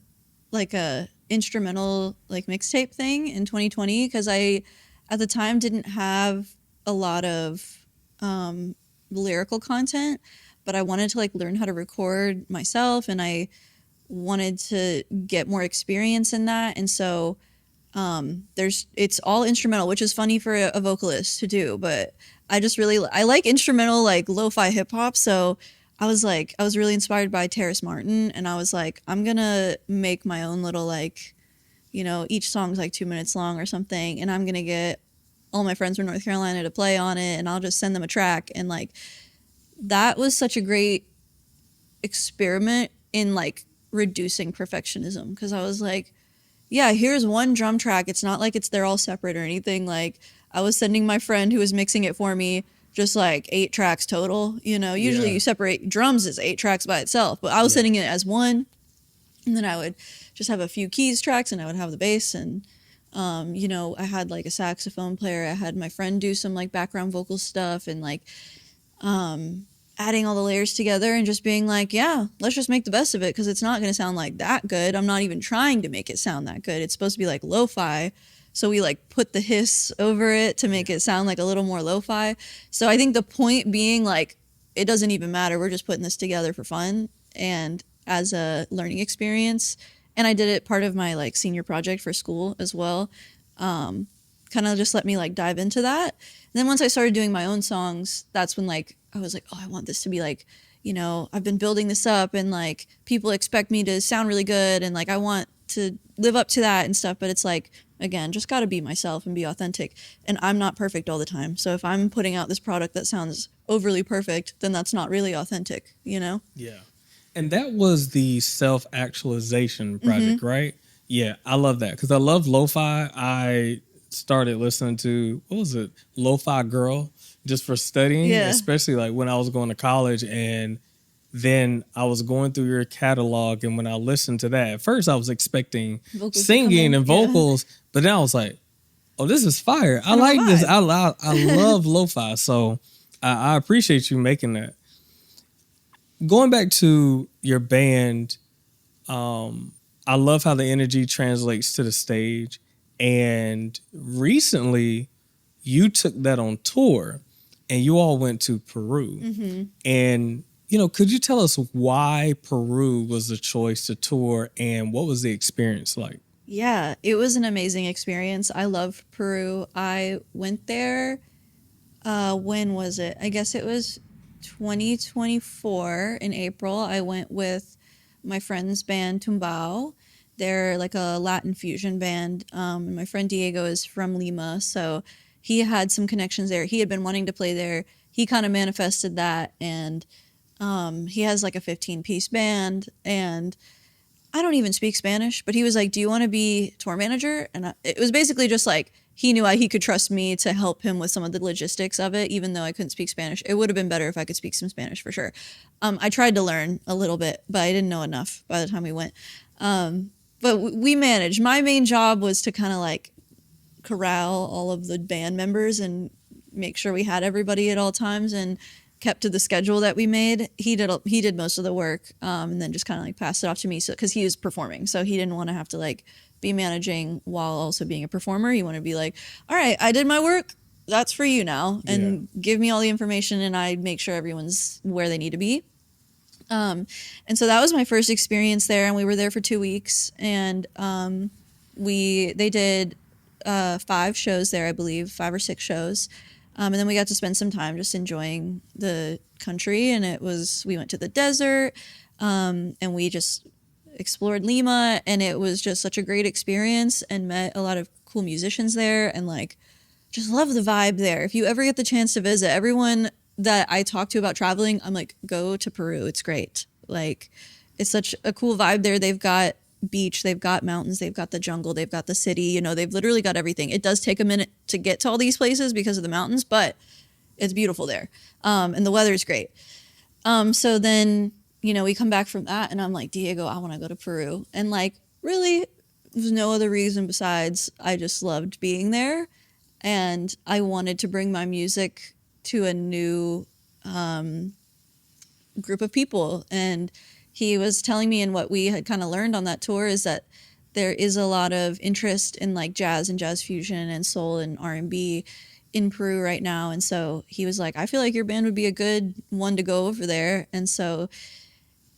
instrumental like mixtape thing in 2020 because I at the time didn't have a lot of lyrical content, but I wanted to like learn how to record myself and I wanted to get more experience in that. And so it's all instrumental, which is funny for a vocalist to do, but I like instrumental like lo-fi hip hop. So I was really inspired by Terrace Martin, and I was like, I'm gonna make my own little like, you know, each song's like 2 minutes long or something, and I'm gonna get all my friends from North Carolina to play on it, and I'll just send them a track. And like, that was such a great experiment in like reducing perfectionism, because I was like, yeah, here's one drum track. It's not like they're all separate or anything. Like, I was sending my friend who was mixing it for me just like 8 tracks total. You know, usually you separate drums as 8 tracks by itself, but I was sending it as one. And then I would just have a few keys tracks and I would have the bass. And, you know, I had like a saxophone player. I had my friend do some like background vocal stuff. And like, adding all the layers together and just being like, yeah, let's just make the best of it because it's not going to sound like that good. I'm not even trying to make it sound that good. It's supposed to be like lo-fi. So we like put the hiss over it to make it sound like a little more lo-fi. So I think the point being like, it doesn't even matter. We're just putting this together for fun and as a learning experience. And I did it part of my like senior project for school as well. Kind of just let me like dive into that. And then once I started doing my own songs, that's when like I was like, oh, I want this to be like, you know, I've been building this up and like people expect me to sound really good and like I want to live up to that and stuff. But it's like, again, just got to be myself and be authentic. And I'm not perfect all the time. So if I'm putting out this product that sounds overly perfect, then that's not really authentic, you know? Yeah. And that was the self-actualization project, right? Yeah, I love that because I love lo-fi. I started listening to, what was it? Lo-Fi Girl, just for studying, Yeah. especially like when I was going to college. And then I was going through your catalog. And when I listened to that, at first I was expecting Vocals to come singing in, and yeah. vocals, but then I was like, oh, this is fire. I Kind of a like this. vibe. I love lo-fi. So I appreciate you making that. Going back to your band, I love how the energy translates to the stage. And recently, you took that on tour, and you all went to Peru. And you know, could you tell us why Peru was the choice to tour, and what was the experience like? Yeah, it was an amazing experience. I loved Peru. I went there. When was it? I guess it was 2024 in April. I went with my friend's band Tumbao. They're like a Latin fusion band. And my friend Diego is from Lima, so he had some connections there. He had been wanting to play there. He kind of manifested that, and he has like a 15-piece band. And I don't even speak Spanish, but he was like, "Do you want to be tour manager?" And it was basically just like he knew he could trust me to help him with some of the logistics of it, even though I couldn't speak Spanish. It would have been better if I could speak some Spanish for sure. I tried to learn a little bit, but I didn't know enough by the time we went. But we managed. My main job was to kind of like corral all of the band members and make sure we had everybody at all times and kept to the schedule that we made. He did most of the work, and then just kind of like passed it off to me. So because he was performing, so he didn't want to have to like be managing while also being a performer. He wanted to be like, all right, I did my work. That's for you now, and give me all the information, and I make sure everyone's where they need to be. And so that was my first experience there, and we were there for 2 weeks, and they did 5 shows there, I believe, 5 or 6 shows. And then we got to spend some time just enjoying the country. And we went to the desert, and we just explored Lima. And it was just such a great experience and met a lot of cool musicians there and like just love the vibe there. If you ever get the chance to visit, everyone that I talk to about traveling, I'm like, go to Peru. It's great. Like, it's such a cool vibe there. They've got beach, they've got mountains, they've got the jungle, they've got the city, you know, they've literally got everything. It does take a minute to get to all these places because of the mountains, but it's beautiful there. And the weather's great. So then, you know, we come back from that and I'm like, Diego, I want to go to Peru. And like, really, there's no other reason besides I just loved being there. And I wanted to bring my music to a new group of people. And he was telling me, and what we had kind of learned on that tour is that there is a lot of interest in like jazz and jazz fusion and soul and R&B in Peru right now. And so he was like, I feel like your band would be a good one to go over there. And so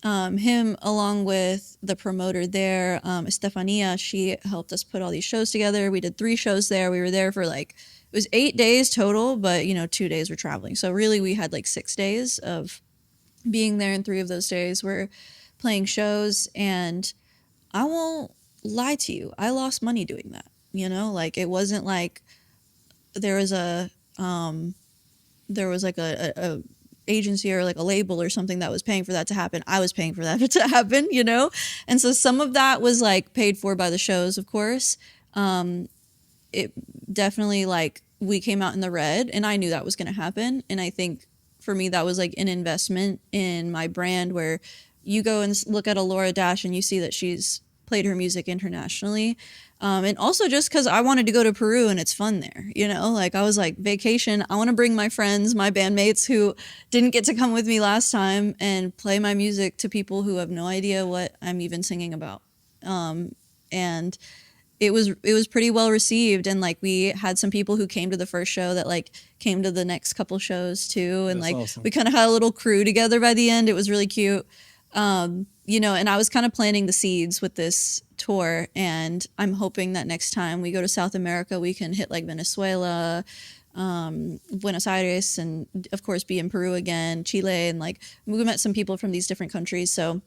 him, along with the promoter there, Estefania, she helped us put all these shows together. We did 3 shows there. We were there for like, it was 8 days total, but you know, 2 days were traveling. So really we had like 6 days of being there, and 3 of those days were playing shows. And I won't lie to you, I lost money doing that. You know, like it wasn't like there was like a agency or like a label or something that was paying for that to happen. I was paying for that to happen, you know? And so some of that was like paid for by the shows, of course. It definitely like we came out in the red, and I knew that was going to happen. And I think for me, that was like an investment in my brand, where you go and look at Elora Dash and you see that she's played her music internationally. And also just because I wanted to go to Peru and it's fun there, you know, like I was like, vacation, I want to bring my friends, my bandmates who didn't get to come with me last time and play my music to people who have no idea what I'm even singing about. And it was pretty well received, and like we had some people who came to the first show that like came to the next couple shows too, and That's like awesome. we kind of had a little crew together by the end. It was really cute. You know, and I was kind of planting the seeds with this tour, and I'm hoping that next time we go to South America, we can hit like Venezuela, Buenos Aires, and of course be in Peru again, Chile, and like we met some people from these different countries. So,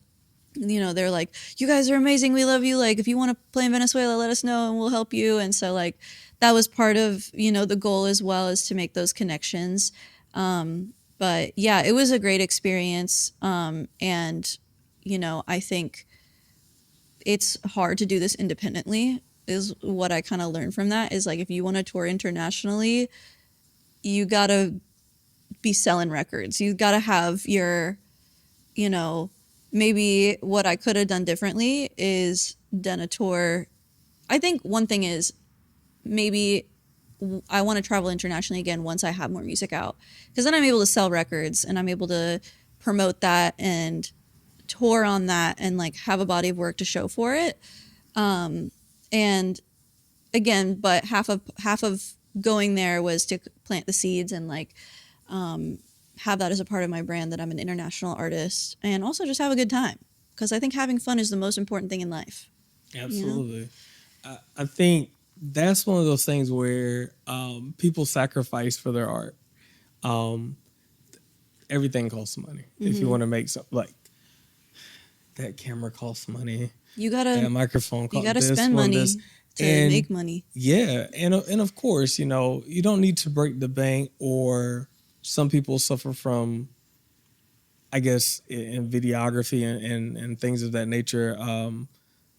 you know, they're like, you guys are amazing, we love you, like if you want to play in Venezuela, let us know and we'll help you. And so like that was part of, you know, the goal as well, is to make those connections. But yeah, it was a great experience. And you know, I think it's hard to do this independently, is what I kind of learned from that. Is like if you want to tour internationally, you gotta be selling records, you gotta have your, you know, maybe what I could have done differently is done a tour. I think one thing is maybe I want to travel internationally again once I have more music out, because then I'm able to sell records and I'm able to promote that and tour on that and like have a body of work to show for it. And again, but half of going there was to plant the seeds and like have that as a part of my brand, that I'm an international artist, and also just have a good time, because I think having fun is the most important thing in life. Absolutely. I think that's one of those things where people sacrifice for their art. Everything costs money. If you want to make something, like that camera costs money, You that gotta microphone costs gotta this, spend one, money this. to And make money. yeah, and of course, you know, you don't need to break the bank, or some people suffer from, I guess, in videography and things of that nature,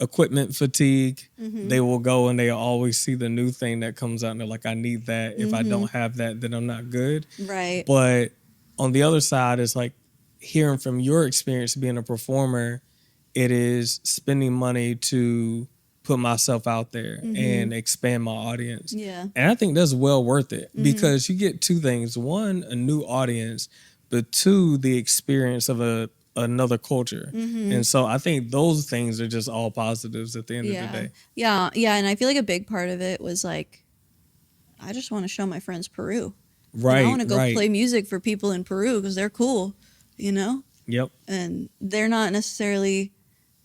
equipment fatigue. They will go and they always see the new thing that comes out and they're like, I need that. If I don't have that, then I'm not good. Right. But on the other side, it's like hearing from your experience being a performer, it is spending money to put myself out there and expand my audience. Yeah. And I think that's well worth it, because you get two things. One, a new audience, but two, the experience of another culture. And so I think those things are just all positives at the end of the day. Yeah. And I feel like a big part of it was like, I just want to show my friends Peru. Right. And I want to go right. play music for people in Peru because they're cool, you know? Yep. And they're not necessarily,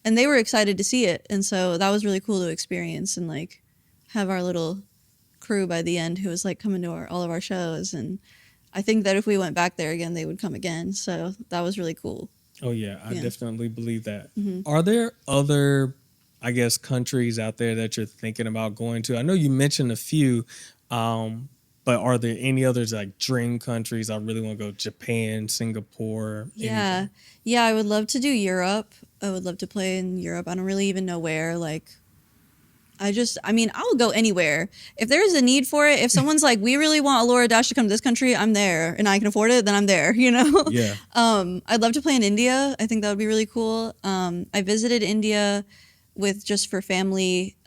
and they were excited to see it. And so that was really cool to experience and like have our little crew by the end who was like coming to all of our shows. And I think that if we went back there again, they would come again. So that was really cool. Oh, yeah. I Yeah. definitely believe that. Are there other, I guess, countries out there that you're thinking about going to? I know you mentioned a few, but are there any others, like dream countries? I really want to go Japan, Singapore. Yeah. anything? Yeah, I would love to do Europe. I would love to play in Europe. I don't really even know where. Like, I mean, I'll go anywhere. If there's a need for it, if someone's like, we really want Elora Dash to come to this country, I'm there and I can afford it, then I'm there, you know? Yeah. I'd love to play in India. I think that would be really cool. I visited India with just for family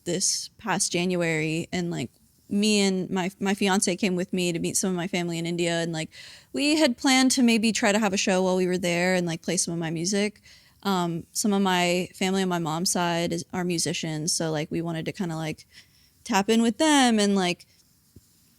this past January, and like me and my fiance came with me to meet some of my family in India, and like we had planned to maybe try to have a show while we were there and like play some of my music. Some of my family on my mom's side are musicians, so like we wanted to kind of like tap in with them and like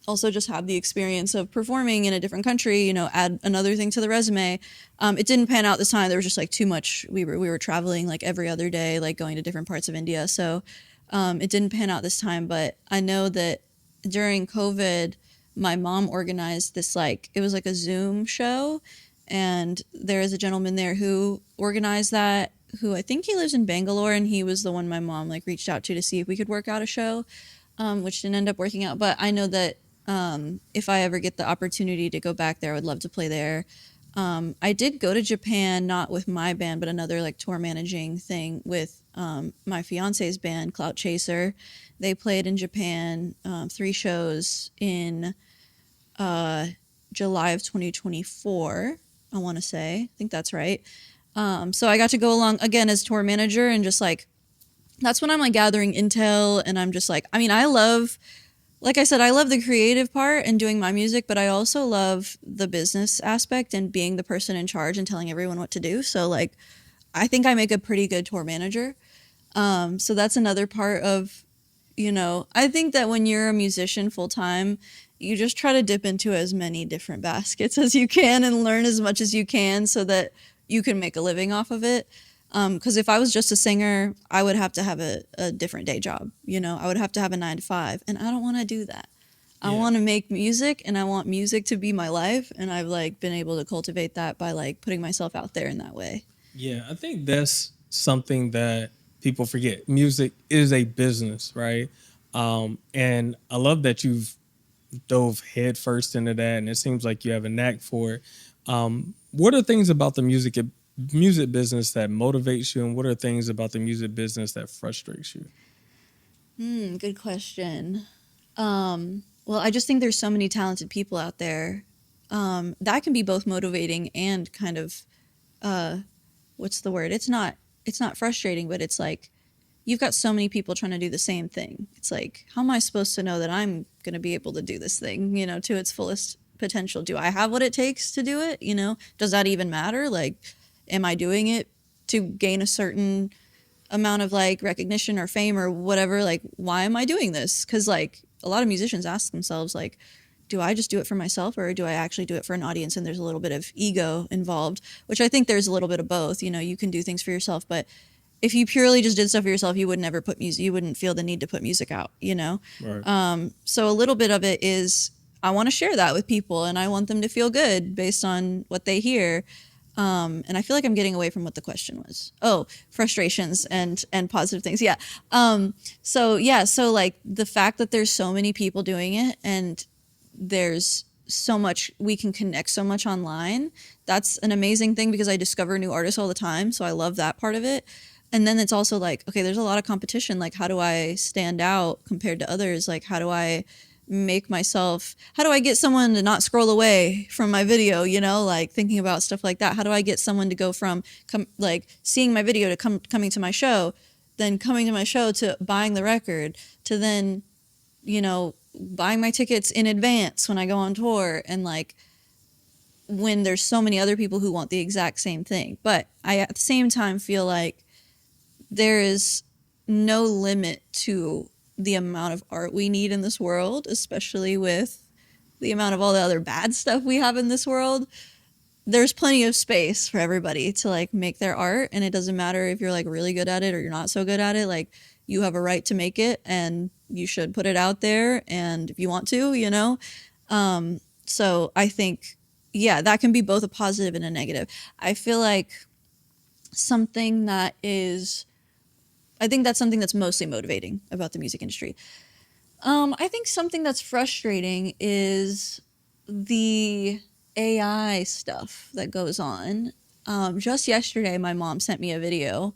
also just have the experience of performing in a different country, you know, add another thing to the resume. It didn't pan out this time. There was just like too much. We were traveling like every other day, like going to different parts of India. So it didn't pan out this time. But I know that during COVID, my mom organized this, like, it was like a Zoom show. And there is a gentleman there who organized that, who I think he lives in Bangalore. And he was the one my mom like reached out to see if we could work out a show, which didn't end up working out. But I know that if I ever get the opportunity to go back there, I would love to play there. I did go to Japan, not with my band, but another like tour managing thing with my fiance's band, Clout Chaser. They played in Japan 3 shows in July of 2024, I want to say. I think that's right. So I got to go along again as tour manager and just like that's when I'm like gathering intel, and I'm just like, I mean, I love, like I said, I love the creative part and doing my music, but I also love the business aspect and being the person in charge and telling everyone what to do. So like, I think I make a pretty good tour manager. So that's another part of, I think that when you're a musician full time, you just try to dip into as many different baskets as you can and learn as much as you can so that you can make a living off of it. Because if I was just a singer, I would have to have a different day job. I would have to have a 9 to 5, and I don't want to do that. I Yeah. want to make music, and I want music to be my life, and I've like been able to cultivate that by like putting myself out there in that way. Yeah, I think that's something that people forget. Music is a business, right? And I love that you've dove headfirst into that, and it seems like you have a knack for it. What are things about the music business that motivates you, and what are things about the music business that frustrates you? Good question. Well, I just think there's so many talented people out there. That can be both motivating and kind of what's the word? It's not frustrating, but it's like you've got so many people trying to do the same thing. It's like, how am I supposed to know that I'm going to be able to do this thing, to its fullest potential? Do I have what it takes to do it? Does that even matter? Like, am I doing it to gain a certain amount of like recognition or fame or whatever? Like, why am I doing this? Because like a lot of musicians ask themselves like, do I just do it for myself, or do I actually do it for an audience? And there's a little bit of ego involved, which I think there's a little bit of both. You can do things for yourself, but if you purely just did stuff for yourself, you would never put music. You wouldn't feel the need to put music out. Right. So a little bit of it is I want to share that with people, and I want them to feel good based on what they hear. And I feel like I'm getting away from what the question was. Oh, frustrations and positive things. Yeah. So like the fact that there's so many people doing it, and there's so much, we can connect so much online. That's an amazing thing because I discover new artists all the time. So I love that part of it. And then it's also like, okay, there's a lot of competition. Like, how do I stand out compared to others? Like, how do I get someone to not scroll away from my video, like thinking about stuff like that. How do I get someone to go from like seeing my video to coming to my show, then coming to my show to buying the record, to then, buying my tickets in advance when I go on tour, and like when there's so many other people who want the exact same thing. But I at the same time feel like there is no limit to the amount of art we need in this world, especially with the amount of all the other bad stuff we have in this world. There's plenty of space for everybody to like make their art, and it doesn't matter if you're like really good at it or you're not so good at it. Like, you have a right to make it, and you should put it out there, and if you want to. So I think, yeah, that can be both a positive and a negative. I feel like something that is I think that's something that's mostly motivating about the music industry. I think something that's frustrating is the AI stuff that goes on. Just yesterday, my mom sent me a video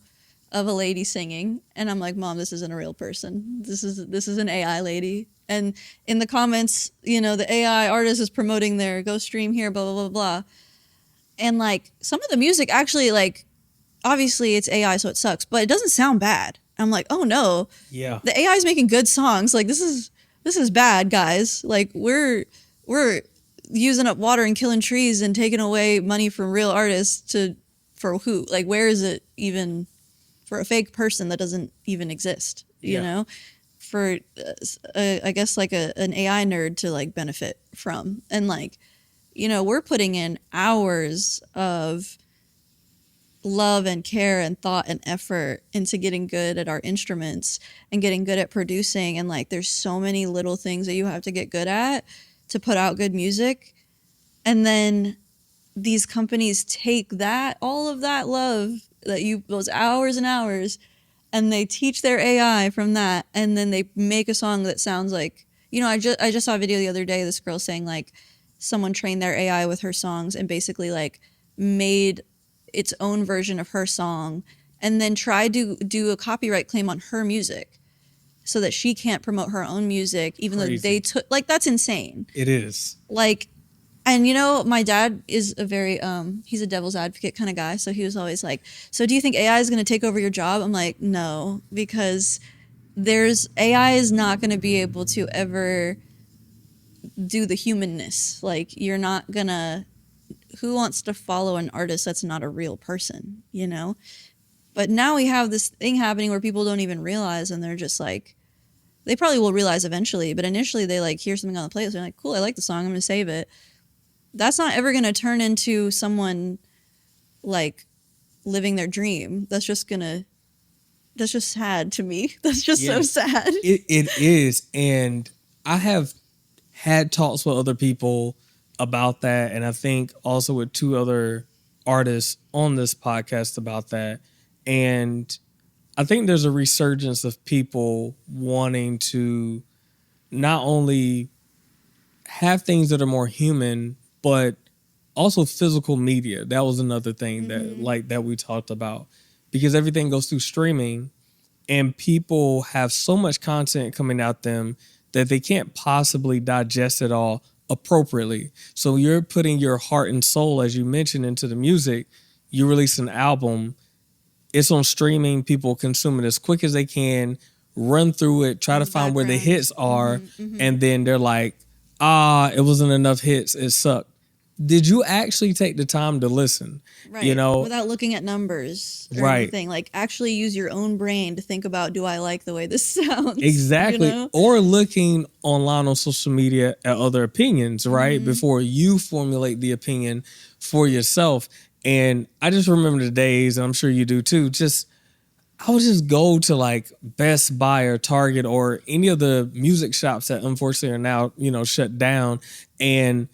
of a lady singing, and I'm like, Mom, this isn't a real person. This is an AI lady. And in the comments, the AI artist is promoting their go stream here, blah, blah, blah, blah. And like some of the music actually, like, obviously it's AI, so it sucks, but it doesn't sound bad. I'm like, oh no, Yeah. the AI is making good songs. Like, this is bad, guys. Like, we're using up water and killing trees and taking away money from real artists for who? Like, where is it even for a fake person that doesn't even exist? Yeah. For I guess like an AI nerd to like benefit from, and like, we're putting in hours of love and care and thought and effort into getting good at our instruments and getting good at producing, and like there's so many little things that you have to get good at to put out good music. And then these companies take that, all of that love that those hours and hours, and they teach their AI from that, and then they make a song that sounds like, I just saw a video the other day, this girl saying like someone trained their AI with her songs and basically like made its own version of her song, and then tried to do a copyright claim on her music so that she can't promote her own music, even though Crazy. they took, like, that's insane. It is. Like, And my dad is a very he's a devil's advocate kind of guy, so he was always like, so do you think AI is going to take over your job? I'm like, no, because there's AI is not going to be able to ever do the humanness. Like, you're not going to, who wants to follow an artist that's not a real person, But now we have this thing happening where people don't even realize, and they're just like, they probably will realize eventually, but initially they like hear something on the playlist, they're like, cool, I like the song, I'm going to save it. That's not ever going to turn into someone like living their dream. That's just sad to me. That's just so sad. It is. And I have had talks with other people about that. And I think also with 2 other artists on this podcast about that. And I think there's a resurgence of people wanting to not only have things that are more human, but also physical media. That was another thing that we talked about, because everything goes through streaming and people have so much content coming at them that they can't possibly digest it all appropriately. So you're putting your heart and soul, as you mentioned, into the music. You release an album, it's on streaming, people consume it as quick as they can, run through it, try to find where the hits are, and then they're like, it wasn't enough hits, it sucked. Did you actually take the time to listen? Right. Without looking at numbers or anything. Like, actually use your own brain to think about, do I like the way this sounds? Exactly. Or looking online on social media at other opinions, right? Before you formulate the opinion for yourself. And I just remember the days, and I'm sure you do too, I would just go to like Best Buy or Target or any of the music shops that unfortunately are now, shut down. And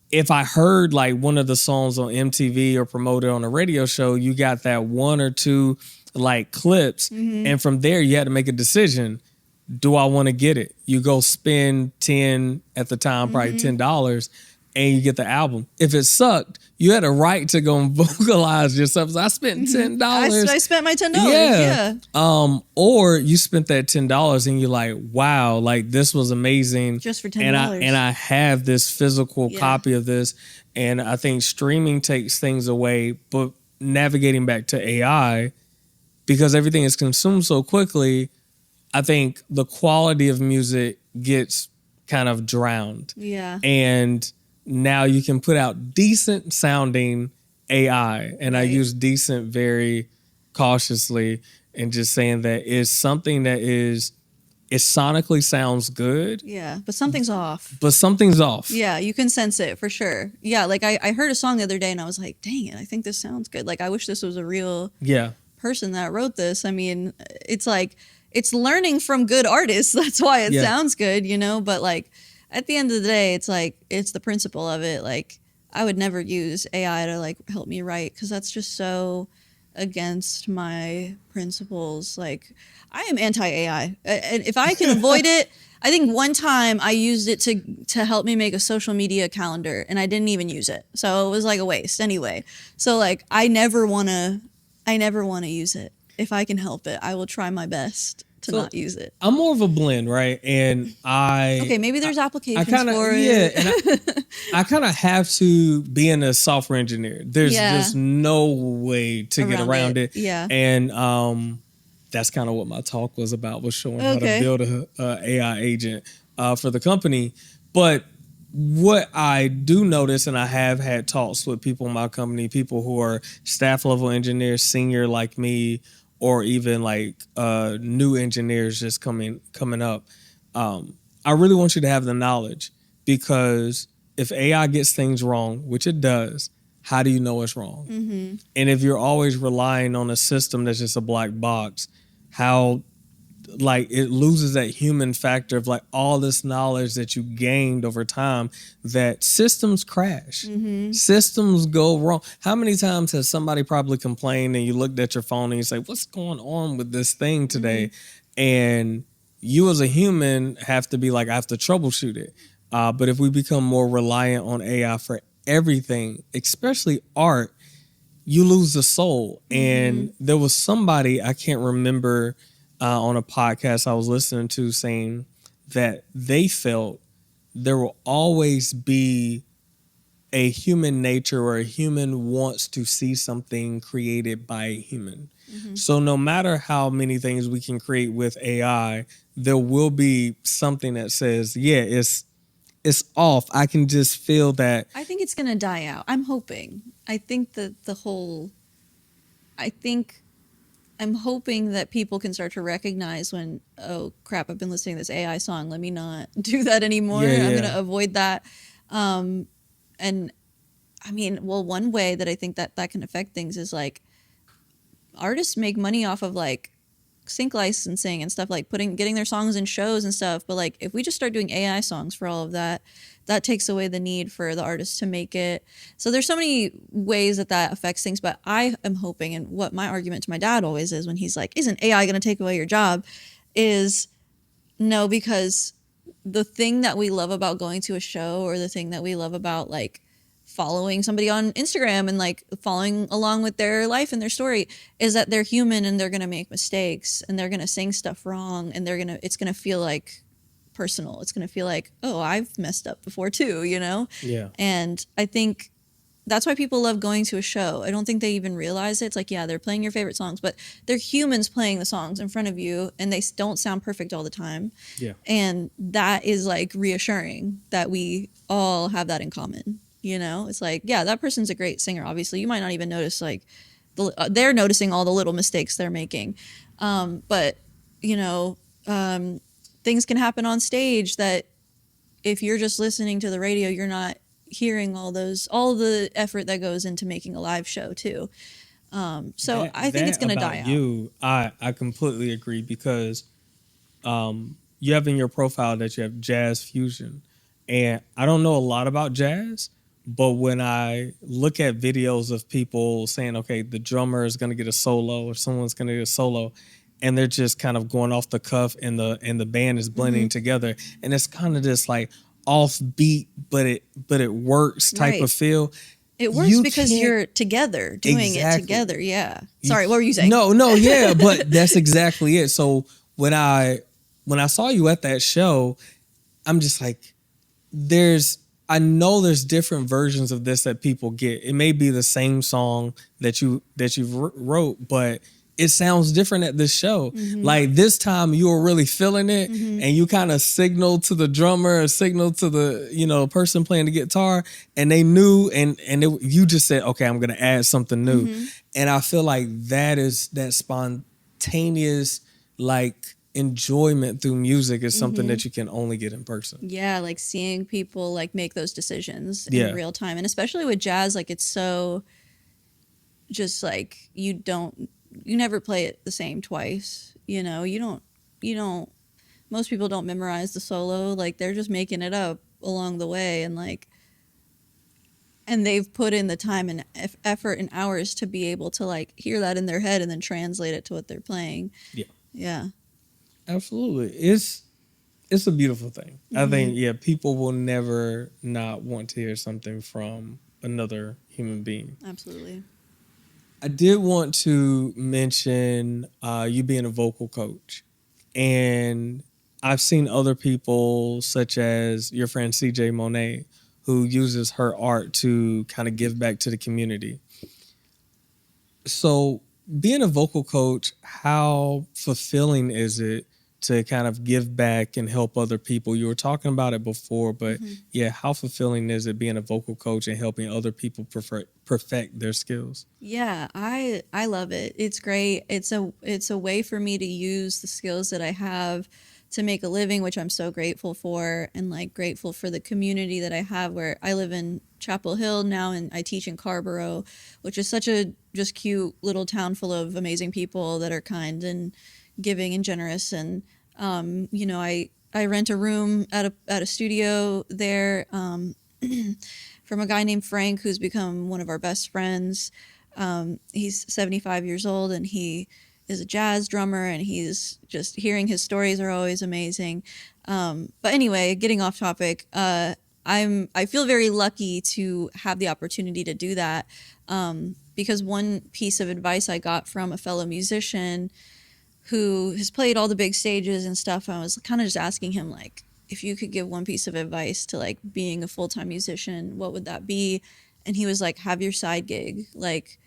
if I heard like one of the songs on MTV or promoted on a radio show, you got that 1 or 2 like clips. And from there, you had to make a decision. Do I want to get it? You go spend 10 at the time, probably $10, and you get the album. If it sucked, you had a right to go and vocalize yourself. So I spent $10. I spent my $10. Yeah. Or you spent that $10 and you're like, wow, like this was amazing. Just for $10. And I have this physical copy of this. And I think streaming takes things away, but navigating back to AI, because everything is consumed so quickly, I think the quality of music gets kind of drowned. Yeah. And now you can put out decent sounding AI. And I use decent very cautiously, and just saying that it's something that it sonically sounds good. Yeah, but something's off. Yeah, you can sense it for sure. Yeah, like I heard a song the other day and I was like, dang it, I think this sounds good. Like, I wish this was a real person that wrote this. I mean, it's like, it's learning from good artists. That's why it sounds good, But like, at the end of the day, it's like, it's the principle of it. Like, I would never use AI to like help me write, because that's just so against my principles. Like, I am anti-AI. And if I can avoid it, I think one time I used it to help me make a social media calendar, and I didn't even use it. So it was like a waste anyway. So like, I never want to use it. If I can help it, I will try my best to not use it. I'm more of a blend, right? And maybe there's applications for it. Yeah, and I kind of have to, being a software engineer, there's just no way to get around it. Yeah. And that's kind of what my talk was about, was showing how to build a AI agent for the company. But what I do notice, and I have had talks with people in my company, people who are staff level engineers, senior like me, or even like new engineers just coming up. I really want you to have the knowledge, because if AI gets things wrong, which it does, how do you know it's wrong? And if you're always relying on a system that's just a black box, how like it loses that human factor of like all this knowledge that you gained over time, that systems crash, systems go wrong. How many times has somebody probably complained and you looked at your phone and you say, what's going on with this thing today? And you as a human have to be like, I have to troubleshoot it. But if we become more reliant on AI for everything, especially art, you lose the soul. And there was somebody, I can't remember, on a podcast I was listening to, saying that they felt there will always be a human nature or a human wants to see something created by a human. So no matter how many things we can create with AI, there will be something that says, yeah, it's off. I can just feel that. I think it's gonna die out. I'm hoping. I think that I think I'm hoping that people can start to recognize when, oh crap, I've been listening to this AI song. Let me not do that anymore. Yeah, I'm yeah. gonna avoid that. And I mean, well, one way that I think that can affect things is like artists make money off of like sync licensing and stuff, like getting their songs in shows and stuff. But like if we just start doing AI songs for all of that, that takes away the need for the artist to make it. So there's so many ways that affects things. But I am hoping, and what my argument to my dad always is when he's like, isn't AI going to take away your job, is no, because the thing that we love about going to a show, or the thing that we love about like following somebody on Instagram and like following along with their life and their story, is that they're human and they're going to make mistakes and they're going to sing stuff wrong, and it's going to feel like personal. It's going to feel like, oh, I've messed up before too, you know? Yeah. And I think that's why people love going to a show. I don't think they even realize it. It's like, yeah, they're playing your favorite songs, but they're humans playing the songs in front of you, and they don't sound perfect all the time. Yeah. And that is like reassuring that we all have that in common. You know, it's like, yeah, that person's a great singer. Obviously, you might not even notice like they're noticing all the little mistakes they're making. But you know, things can happen on stage that if you're just listening to the radio, you're not hearing all the effort that goes into making a live show too. So I think it's going to die out. I completely agree, because you have in your profile that you have jazz fusion, and I don't know a lot about jazz, but when I look at videos of people saying, okay, the drummer is going to get a solo or someone's going to get a solo, and they're just kind of going off the cuff, and the band is blending together, and it's kind of just like offbeat, but it works type Right. of feel. It works because you're together doing it together. Yeah. Sorry, what were you saying? No, yeah, but that's exactly it. So when I saw you at that show, I'm just like, I know there's different versions of this that people get. It may be the same song that you wrote, but it sounds different at this show. Like this time you were really feeling it, and you kind of signaled to the drummer or signaled to the person playing the guitar, and they knew, and you just said, okay, I'm gonna add something new. And I feel like that is that spontaneous like enjoyment through music is something that you can only get in person. Yeah, like seeing people like make those decisions in real time, and especially with jazz, like it's so just like you never play it the same twice. You know, you don't. Most people don't memorize the solo. Like they're just making it up along the way, and they've put in the time and effort and hours to be able to like hear that in their head and then translate it to what they're playing. Yeah. Yeah. Absolutely. It's a beautiful thing. I think, people will never not want to hear something from another human being. Absolutely. I did want to mention you being a vocal coach. And I've seen other people, such as your friend CJ Monet, who uses her art to kind of give back to the community. So being a vocal coach, how fulfilling is it to kind of give back and help other people? You were talking about it before, but how fulfilling is it being a vocal coach and helping other people perfect their skills? Yeah, I love it. It's great. It's a way for me to use the skills that I have to make a living, which I'm so grateful for, and like grateful for the community that I have, where I live in Chapel Hill now, and I teach in Carborough, which is such a just cute little town full of amazing people that are kind and giving and generous. And I rent a room at a studio there from a guy named Frank, who's become one of our best friends. He's 75 years old, and he is a jazz drummer, and he's just hearing his stories are always amazing. But anyway, getting off topic, I feel very lucky to have the opportunity to do that, because one piece of advice I got from a fellow musician who has played all the big stages and stuff, I was kind of just asking him like, if you could give one piece of advice to like being a full-time musician, what would that be? And he was like, have your side gig. Like,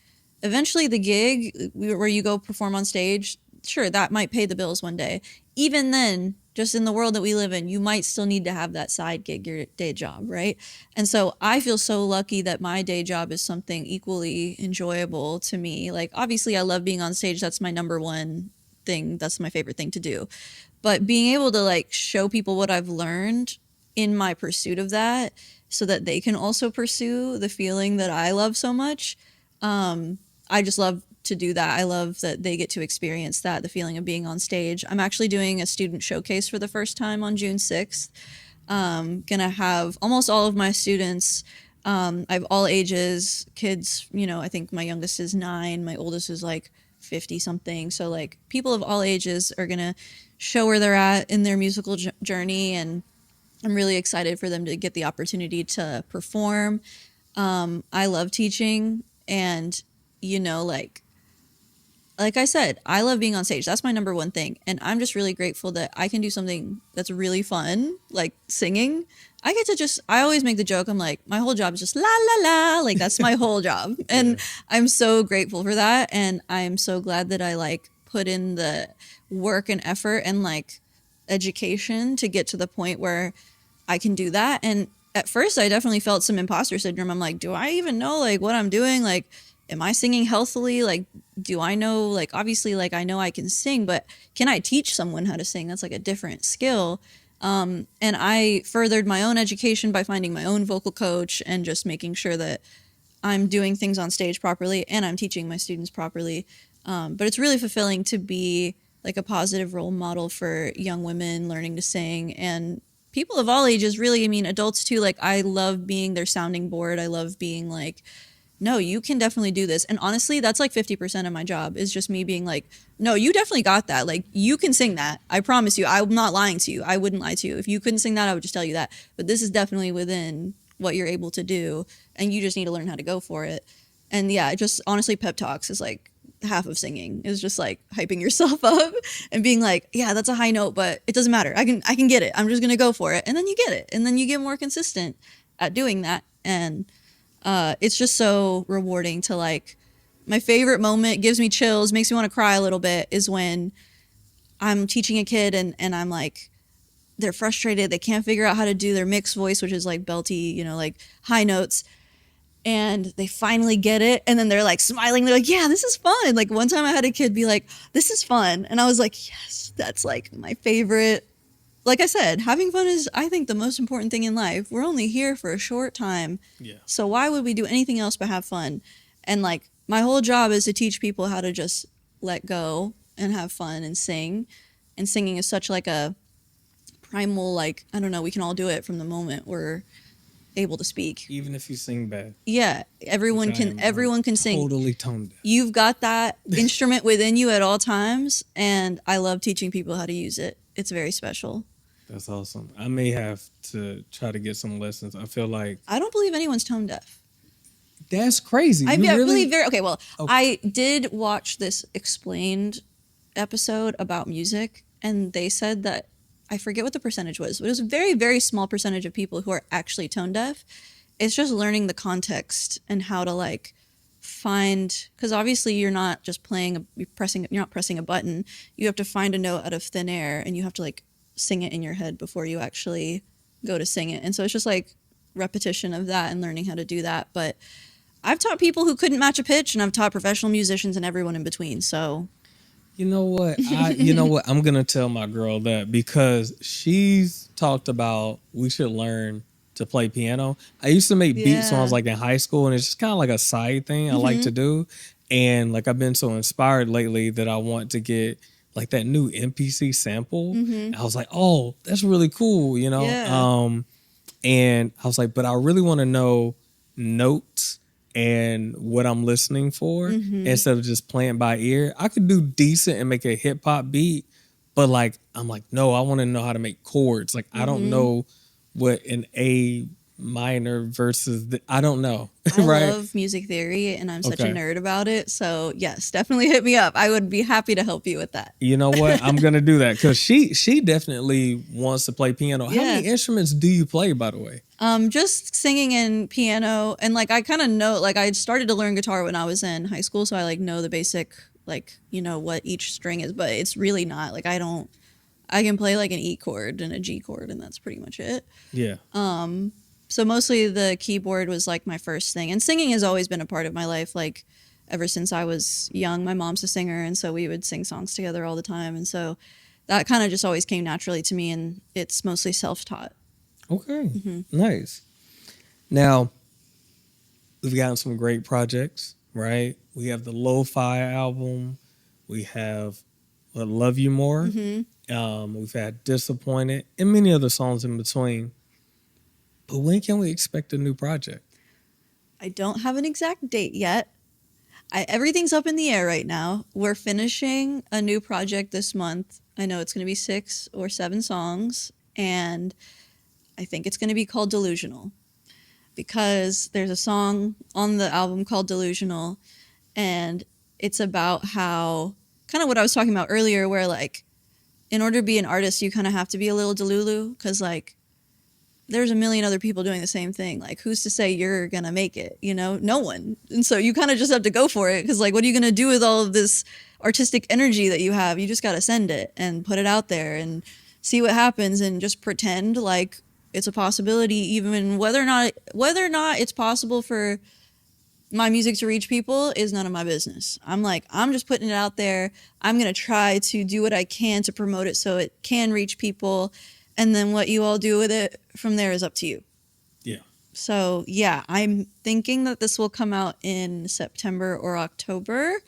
eventually the gig where you go perform on stage, sure, that might pay the bills one day. Even then, just in the world that we live in, you might still need to have that side gig, your day job, right? And so I feel so lucky that my day job is something equally enjoyable to me. Like, obviously, I love being on stage. That's my number one thing. That's my favorite thing to do. But being able to like show people what I've learned in my pursuit of that so that they can also pursue the feeling that I love so much, I just love to do that. I love that they get to experience that, the feeling of being on stage. I'm actually doing a student showcase for the first time on June 6th. Gonna have almost all of my students. I have all ages, kids, you know, I think my youngest is 9, my oldest is like 50 something. So like people of all ages are gonna show where they're at in their musical journey, and I'm really excited for them to get the opportunity to perform. I love teaching, and you know, like I said, I love being on stage. That's my number one thing. And I'm just really grateful that I can do something that's really fun, like singing. I get to just, I always make the joke, I'm like, my whole job is just la la la. Like, that's my whole job. And I'm so grateful for that. And I'm so glad that I like put in the work and effort and like education to get to the point where I can do that. And at first, I definitely felt some imposter syndrome. I'm like, do I even know like what I'm doing? Like, am I singing healthily? Like, do I know, like, obviously, like, I know I can sing, but can I teach someone how to sing? That's like a different skill. And I furthered my own education by finding my own vocal coach and just making sure that I'm doing things on stage properly and I'm teaching my students properly. But it's really fulfilling to be like a positive role model for young women learning to sing, and people of all ages, really. I mean, adults too. Like, I love being their sounding board. I love being like, no, you can definitely do this. And honestly, that's like 50% of my job is just me being like, no, you definitely got that. Like, you can sing that. I promise you. I'm not lying to you. I wouldn't lie to you. If you couldn't sing that, I would just tell you that. But this is definitely within what you're able to do. And you just need to learn how to go for it. And yeah, just honestly, pep talks is like half of singing, is just like hyping yourself up and being like, yeah, that's a high note, but it doesn't matter. I can get it. I'm just going to go for it. And then you get it. And then you get more consistent at doing that. And it's just so rewarding to like, my favorite moment, gives me chills, makes me want to cry a little bit, is when I'm teaching a kid and I'm like, they're frustrated. They can't figure out how to do their mixed voice, which is like belty, you know, like high notes. And they finally get it. And then they're like smiling. They're like, yeah, this is fun. Like, one time I had a kid be like, this is fun. And I was like, yes, that's like my favorite. Like I said, having fun is, I think, the most important thing in life. We're only here for a short time. Yeah. So why would we do anything else but have fun? And like, my whole job is to teach people how to just let go and have fun and sing. And singing is such like a primal, like, I don't know, we can all do it from the moment we're able to speak. Even if you sing bad. Yeah, everyone can sing. Totally tone deaf. You've got that instrument within you at all times, and I love teaching people how to use it. It's very special. That's awesome. I may have to try to get some lessons. I feel like I don't believe anyone's tone deaf. that's crazy. I You believe very okay. Well, I did watch this explained episode about music, and they said that, I forget what the percentage was, but it was a very, very small percentage of people who are actually tone deaf. It's just learning the context and how to like find, because obviously you're not just playing, you're not pressing a button. You have to find a note out of thin air, and you have to like sing it in your head before you actually go to sing it. And so it's just like repetition of that and learning how to do that. But I've taught people who couldn't match a pitch, and I've taught professional musicians and everyone in between. So You know what? I'm gonna tell my girl that, because she's talked about we should learn to play piano. I used to make beats when I was like in high school, and it's just kind of like a side thing I like to do. And like, I've been so inspired lately that I want to get like that new MPC sample. I was like, oh, that's really cool, you know? Yeah. And I was like, but I really want to know notes and what I'm listening for instead of just playing by ear. I could do decent and make a hip hop beat, but like, I'm like, no, I want to know how to make chords. Like, I don't know what an A minor versus I don't know, I right? love music theory and I'm such a Okay. nerd about it. So, yes, definitely hit me up. I would be happy to help you with that. You know what? I'm gonna do that because she definitely wants to play piano. How Yeah. many instruments do you play, by the way? Just singing and piano, and like I kind of know, like I started to learn guitar when I was in high school, so I like know the basic, like what each string is, but it's really not like I can play like an E chord and a G chord, and that's pretty much it. Yeah. So mostly the keyboard was like my first thing, and singing has always been a part of my life, like ever since I was young. My mom's a singer, and so we would sing songs together all the time, and so that kind of just always came naturally to me, and it's mostly self-taught. Okay. Nice. Now, we've gotten some great projects, right? We have the Lo-Fi album. We have Love You More. We've had Disappointed and many other songs in between. But when can we expect a new project? I don't have an exact date yet. Everything's up in the air right now. We're finishing a new project this month. I know it's going to be 6 or 7 songs, and I think it's going to be called Delusional because there's a song on the album called Delusional, and it's about how kind of what I was talking about earlier, where like in order to be an artist, you kind of have to be a little delulu because like there's a million other people doing the same thing. Like, who's to say you're going to make it? No one. And so you kind of just have to go for it because, like, what are you going to do with all of this artistic energy that you have? You just got to send it and put it out there and see what happens and just pretend like it's a possibility, even whether or not it's possible for my music to reach people is none of my business. I'm just putting it out there. I'm going to try to do what I can to promote it so it can reach people. And then what you all do with it from there is up to you. Yeah. So, yeah, I'm thinking that this will come out in September or October.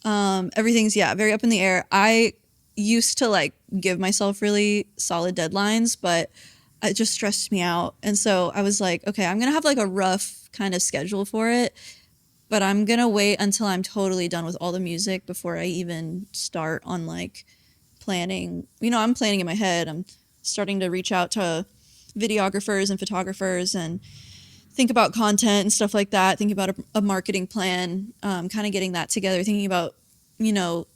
Everything's, very up in the air. I used to, like, give myself really solid deadlines, but it just stressed me out. And so I was like, okay, I'm going to have, like, a rough kind of schedule for it, but I'm going to wait until I'm totally done with all the music before I even start on, like, planning. I'm planning in my head. I'm starting to reach out to videographers and photographers and think about content and stuff like that, thinking about a marketing plan, kind of getting that together, thinking about,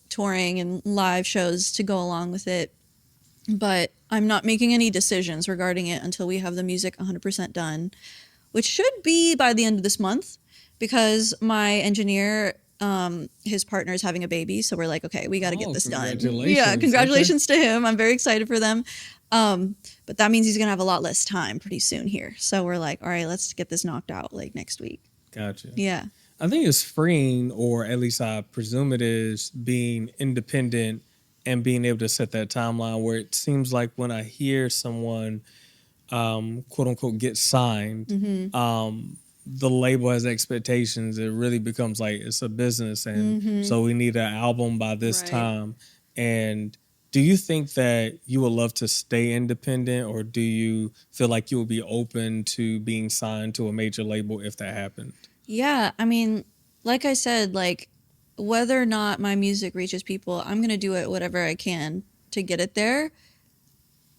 touring and live shows to go along with it. But I'm not making any decisions regarding it until we have the music 100% done, which should be by the end of this month because my engineer, his partner is having a baby. So we're like, okay, we got to get this done. Yeah, congratulations to him. I'm very excited for them. But that means he's going to have a lot less time pretty soon here. So we're like, all right, let's get this knocked out like next week. Gotcha. Yeah. I think it's freeing, or at least I presume it is, being independent and being able to set that timeline where it seems like when I hear someone, quote unquote, get signed, the label has expectations. It really becomes like it's a business. And so we need an album by this time. And do you think that you would love to stay independent, or do you feel like you would be open to being signed to a major label if that happened? Yeah, I mean, like I said, like whether or not my music reaches people, I'm going to do it whatever I can to get it there.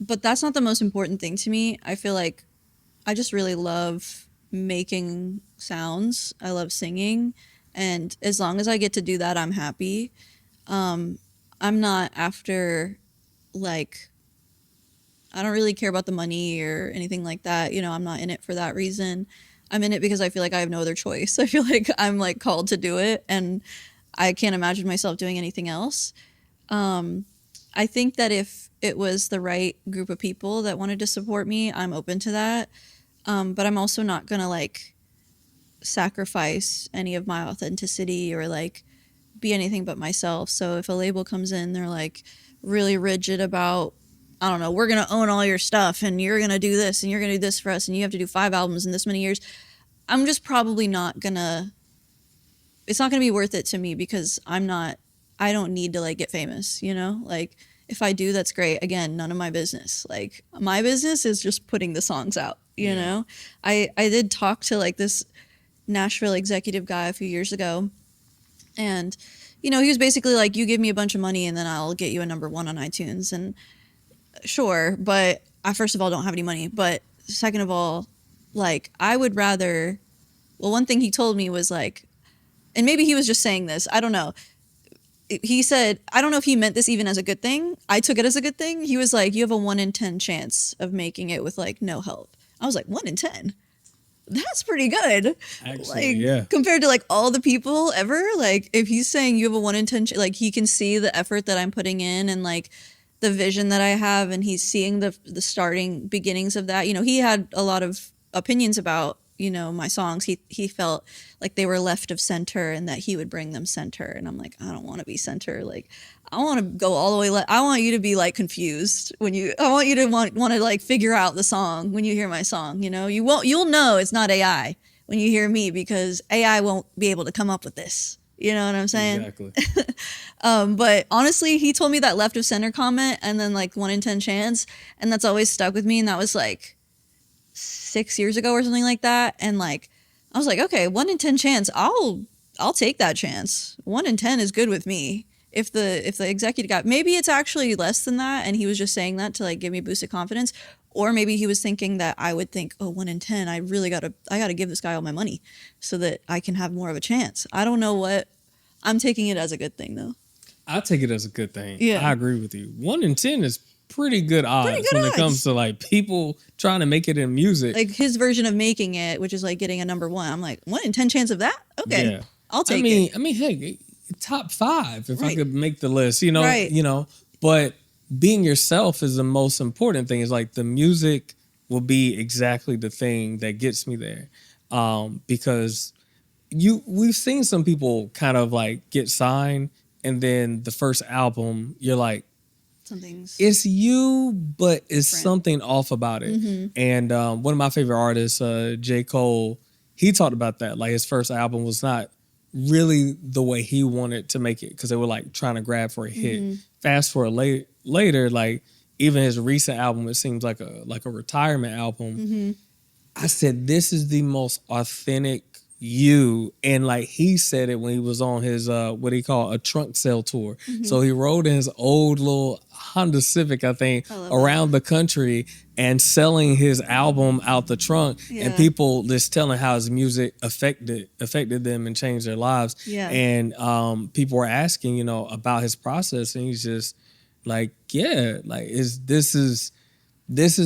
But that's not the most important thing to me. I feel like I just really love making sounds. I love singing. And as long as I get to do that, I'm happy. I'm not after, like, I don't really care about the money or anything like that. I'm not in it for that reason. I'm in it because I feel like I have no other choice. I feel like I'm, like, called to do it, and I can't imagine myself doing anything else. I think that if it was the right group of people that wanted to support me, I'm open to that. But I'm also not going to, like, sacrifice any of my authenticity or, like, be anything but myself. So if a label comes in, they're like really rigid about, I don't know, we're going to own all your stuff and you're going to do this and you're going to do this for us and you have to do 5 albums in this many years. I'm just probably not going to, it's not going to be worth it to me because I don't need to, like, get famous, like if I do, that's great. Again, none of my business. Like, my business is just putting the songs out, you know? I did talk to, like, this Nashville executive guy a few years ago. And, he was basically like, you give me a bunch of money and then I'll get you a number 1 on iTunes. And sure, but I, first of all, don't have any money. But second of all, like I would rather. Well, one thing he told me was like, and maybe he was just saying this. I don't know. He said, I don't know if he meant this even as a good thing. I took it as a good thing. He was like, you have a 1 in 10 chance of making it with like no help. I was like, 1 in 10? That's pretty good. Actually, like yeah. compared to like all the people ever, like if he's saying you have a 1 in 10 like he can see the effort that I'm putting in and like the vision that I have, and he's seeing the starting beginnings of that. You know, he had a lot of opinions about, you know, my songs. He felt like they were left of center and that he would bring them center, and I'm like, I don't want to be center. Like I want to go all the way I want you to be like confused when you I want you to want to like figure out the song when you hear my song, you know. You'll know it's not AI when you hear me, because AI won't be able to come up with this. You know what I'm saying? Exactly. But honestly, he told me that left of center comment and then like 1 in 10 chance, and that's always stuck with me. And that was like 6 years ago or something like that. And like, I was like, okay, 1 in 10 chance. I'll take that chance. 1 in 10 is good with me. If the executive got, maybe it's actually less than that, and he was just saying that to like give me a boost of confidence, or maybe he was thinking that I would think, oh, 1 in 10, I gotta give this guy all my money so that I can have more of a chance. I don't know what. I'm taking it as a good thing though. I take it as a good thing. Yeah. I agree with you. 1 in 10 is pretty good odds when it comes to like people trying to make it in music. Like his version of making it, which is like getting a number 1. I'm like, 1 in 10 chance of that? Okay, yeah. I'll take it. I mean, hey, top 5 if Right. I could make the list. You know, Right. you know. But being yourself is the most important thing. Is like the music will be exactly the thing that gets me there, because we've seen some people kind of like get signed, and then the first album you're like, it's you, but it's different. something off about it. Mm-hmm. And one of my favorite artists, J. Cole, he talked about that. Like his first album was not really the way he wanted to make it, because they were like trying to grab for a hit. Mm-hmm. Fast forward later, like even his recent album, it seems like a retirement album. Mm-hmm. I said, this is the most authentic you. And like he said it when he was on his what he called a trunk sale tour. Mm-hmm. So he rode in his old little Honda Civic, I think, around the country and selling his album out the trunk. Yeah. And people just telling how his music affected them and changed their lives. Yeah. And people were asking, you know, about his process, and he's just like, yeah, like this is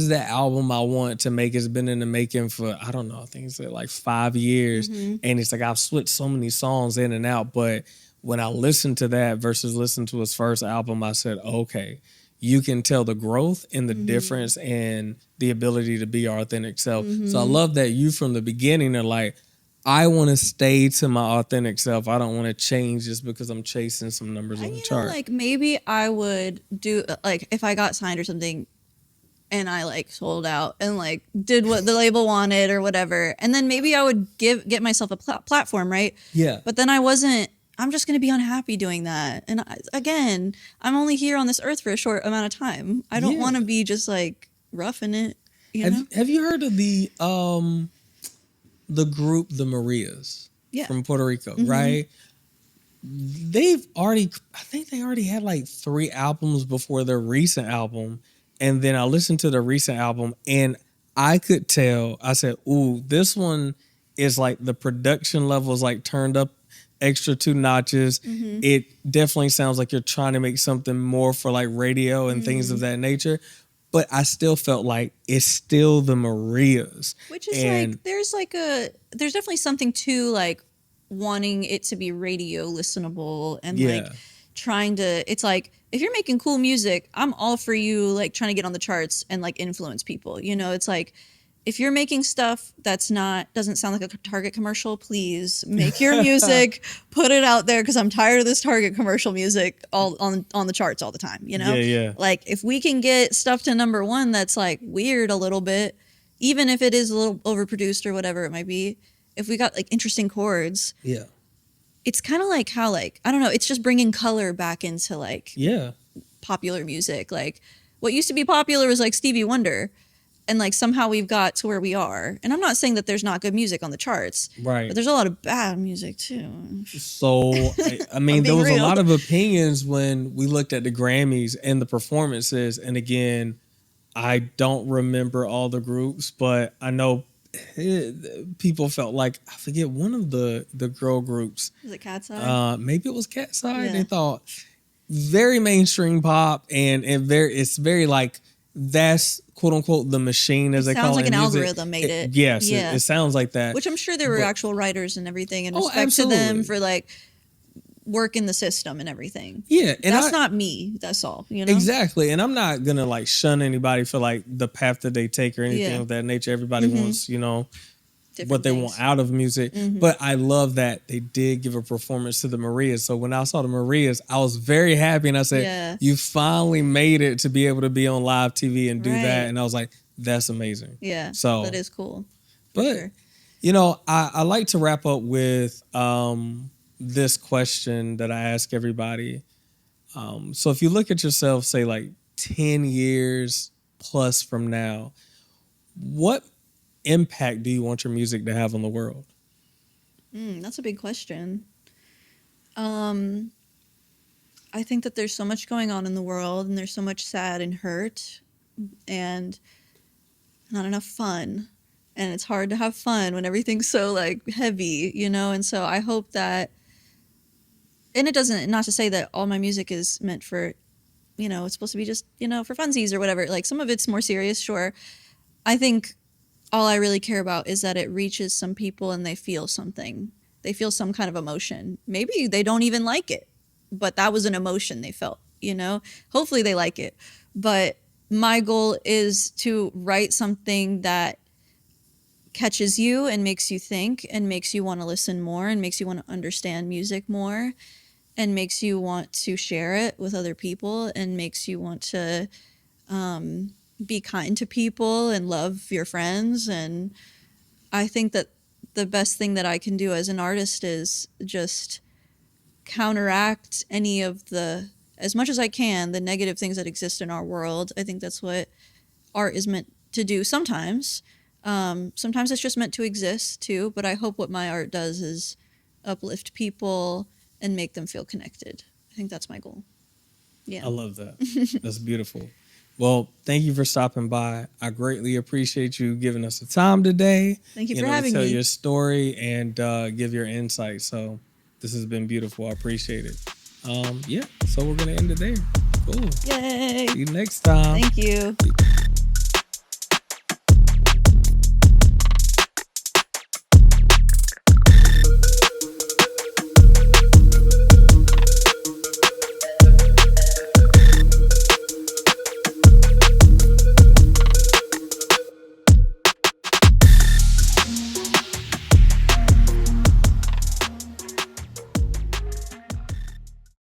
the album I want to make. It's been in the making for, I don't know, I think it's like 5 years. Mm-hmm. And it's like, I've switched so many songs in and out. But when I listened to that versus listen to his first album, I said, okay, you can tell the growth and the difference and the ability to be your authentic self. Mm-hmm. So I love that you from the beginning are like, I want to stay to my authentic self. I don't want to change just because I'm chasing some numbers on the chart. Like maybe I would do, like if I got signed or something, and I like sold out and like did what the label wanted or whatever, and then maybe I would get myself a platform, right? Yeah. But then I'm just going to be unhappy doing that. And again, I'm only here on this earth for a short amount of time. I don't want to be just like roughing it. You know? Have you heard of the group, the Marias? Yeah. From Puerto Rico, right? I think they already had like 3 albums before their recent album. And then I listened to the recent album and I could tell, I said, ooh, this one is like the production levels like turned up extra 2 notches. Mm-hmm. It definitely sounds like you're trying to make something more for like radio and things of that nature. But I still felt like it's still the Marias. Which is like, there's definitely something to like wanting it to be radio listenable and like trying to, it's like, if you're making cool music, I'm all for you like trying to get on the charts and like influence people. You know, it's like if you're making stuff doesn't sound like a Target commercial, please make your music, put it out there, because I'm tired of this Target commercial music all on the charts all the time, you know? Yeah. Like if we can get stuff to number 1 that's like weird a little bit, even if it is a little overproduced or whatever it might be, if we got like interesting chords. Yeah. It's kind of like how like, I don't know, it's just bringing color back into like popular music. Like what used to be popular was like Stevie Wonder, and like somehow we've got to where we are. And I'm not saying that there's not good music on the charts, right? But there's a lot of bad music too. So I mean, there was a lot of opinions when we looked at the Grammys and the performances. And again, I don't remember all the groups, but I know people felt like, I forget, one of the girl groups, Was it Cat's Eye? maybe it was Cat's Eye. Yeah. They thought very mainstream pop, and it's very like, that's quote unquote the machine, as they call it. Sounds like in an music. algorithm made it. Yes, Yeah. it sounds like that. Which I'm sure there were actual writers and everything, and Oh, respect to them absolutely. for like work in the system and everything. Yeah, and That's not me. That's all. You know. exactly. And I'm not gonna like shun anybody for like the path that they take or anything Yeah. of that nature. Everybody wants, Different what they things. want out of music. But I love that they did give a performance to the Marias. So when I saw the Marias, I was very happy, and I said, Yeah. you finally made it to be able to be on live TV and do Right. that. And I was like, that's amazing. Yeah. So that is cool. For but sure. I like to wrap up with this question that I ask everybody. So if you look at yourself, say like 10 years plus from now, what impact do you want your music to have on the world? That's a big question. I think that there's so much going on in the world, and there's so much sad and hurt, and not enough fun. And it's hard to have fun when everything's so like heavy, And so I hope that, and it doesn't, not to say that all my music is meant for, it's supposed to be just, for funsies or whatever. Like some of it's more serious, sure. I think all I really care about is that it reaches some people and they feel something. They feel some kind of emotion. Maybe they don't even like it, but that was an emotion they felt, Hopefully they like it. But my goal is to write something that catches you and makes you think and makes you want to listen more and makes you want to understand music more and makes you want to share it with other people and makes you want to be kind to people and love your friends. And I think that the best thing that I can do as an artist is just counteract any of the, as much as I can, the negative things that exist in our world. I think that's what art is meant to do sometimes. Sometimes it's just meant to exist too, but I hope what my art does is uplift people and make them feel connected. I think that's my goal. Yeah. I love that. That's beautiful. Well, thank you for stopping by. I greatly appreciate you giving us the time today. Thank you for having to tell me. your story and give your insight. So this has been beautiful. I appreciate it. So we're going to end it there. Cool. Yay. See you next time. Thank you.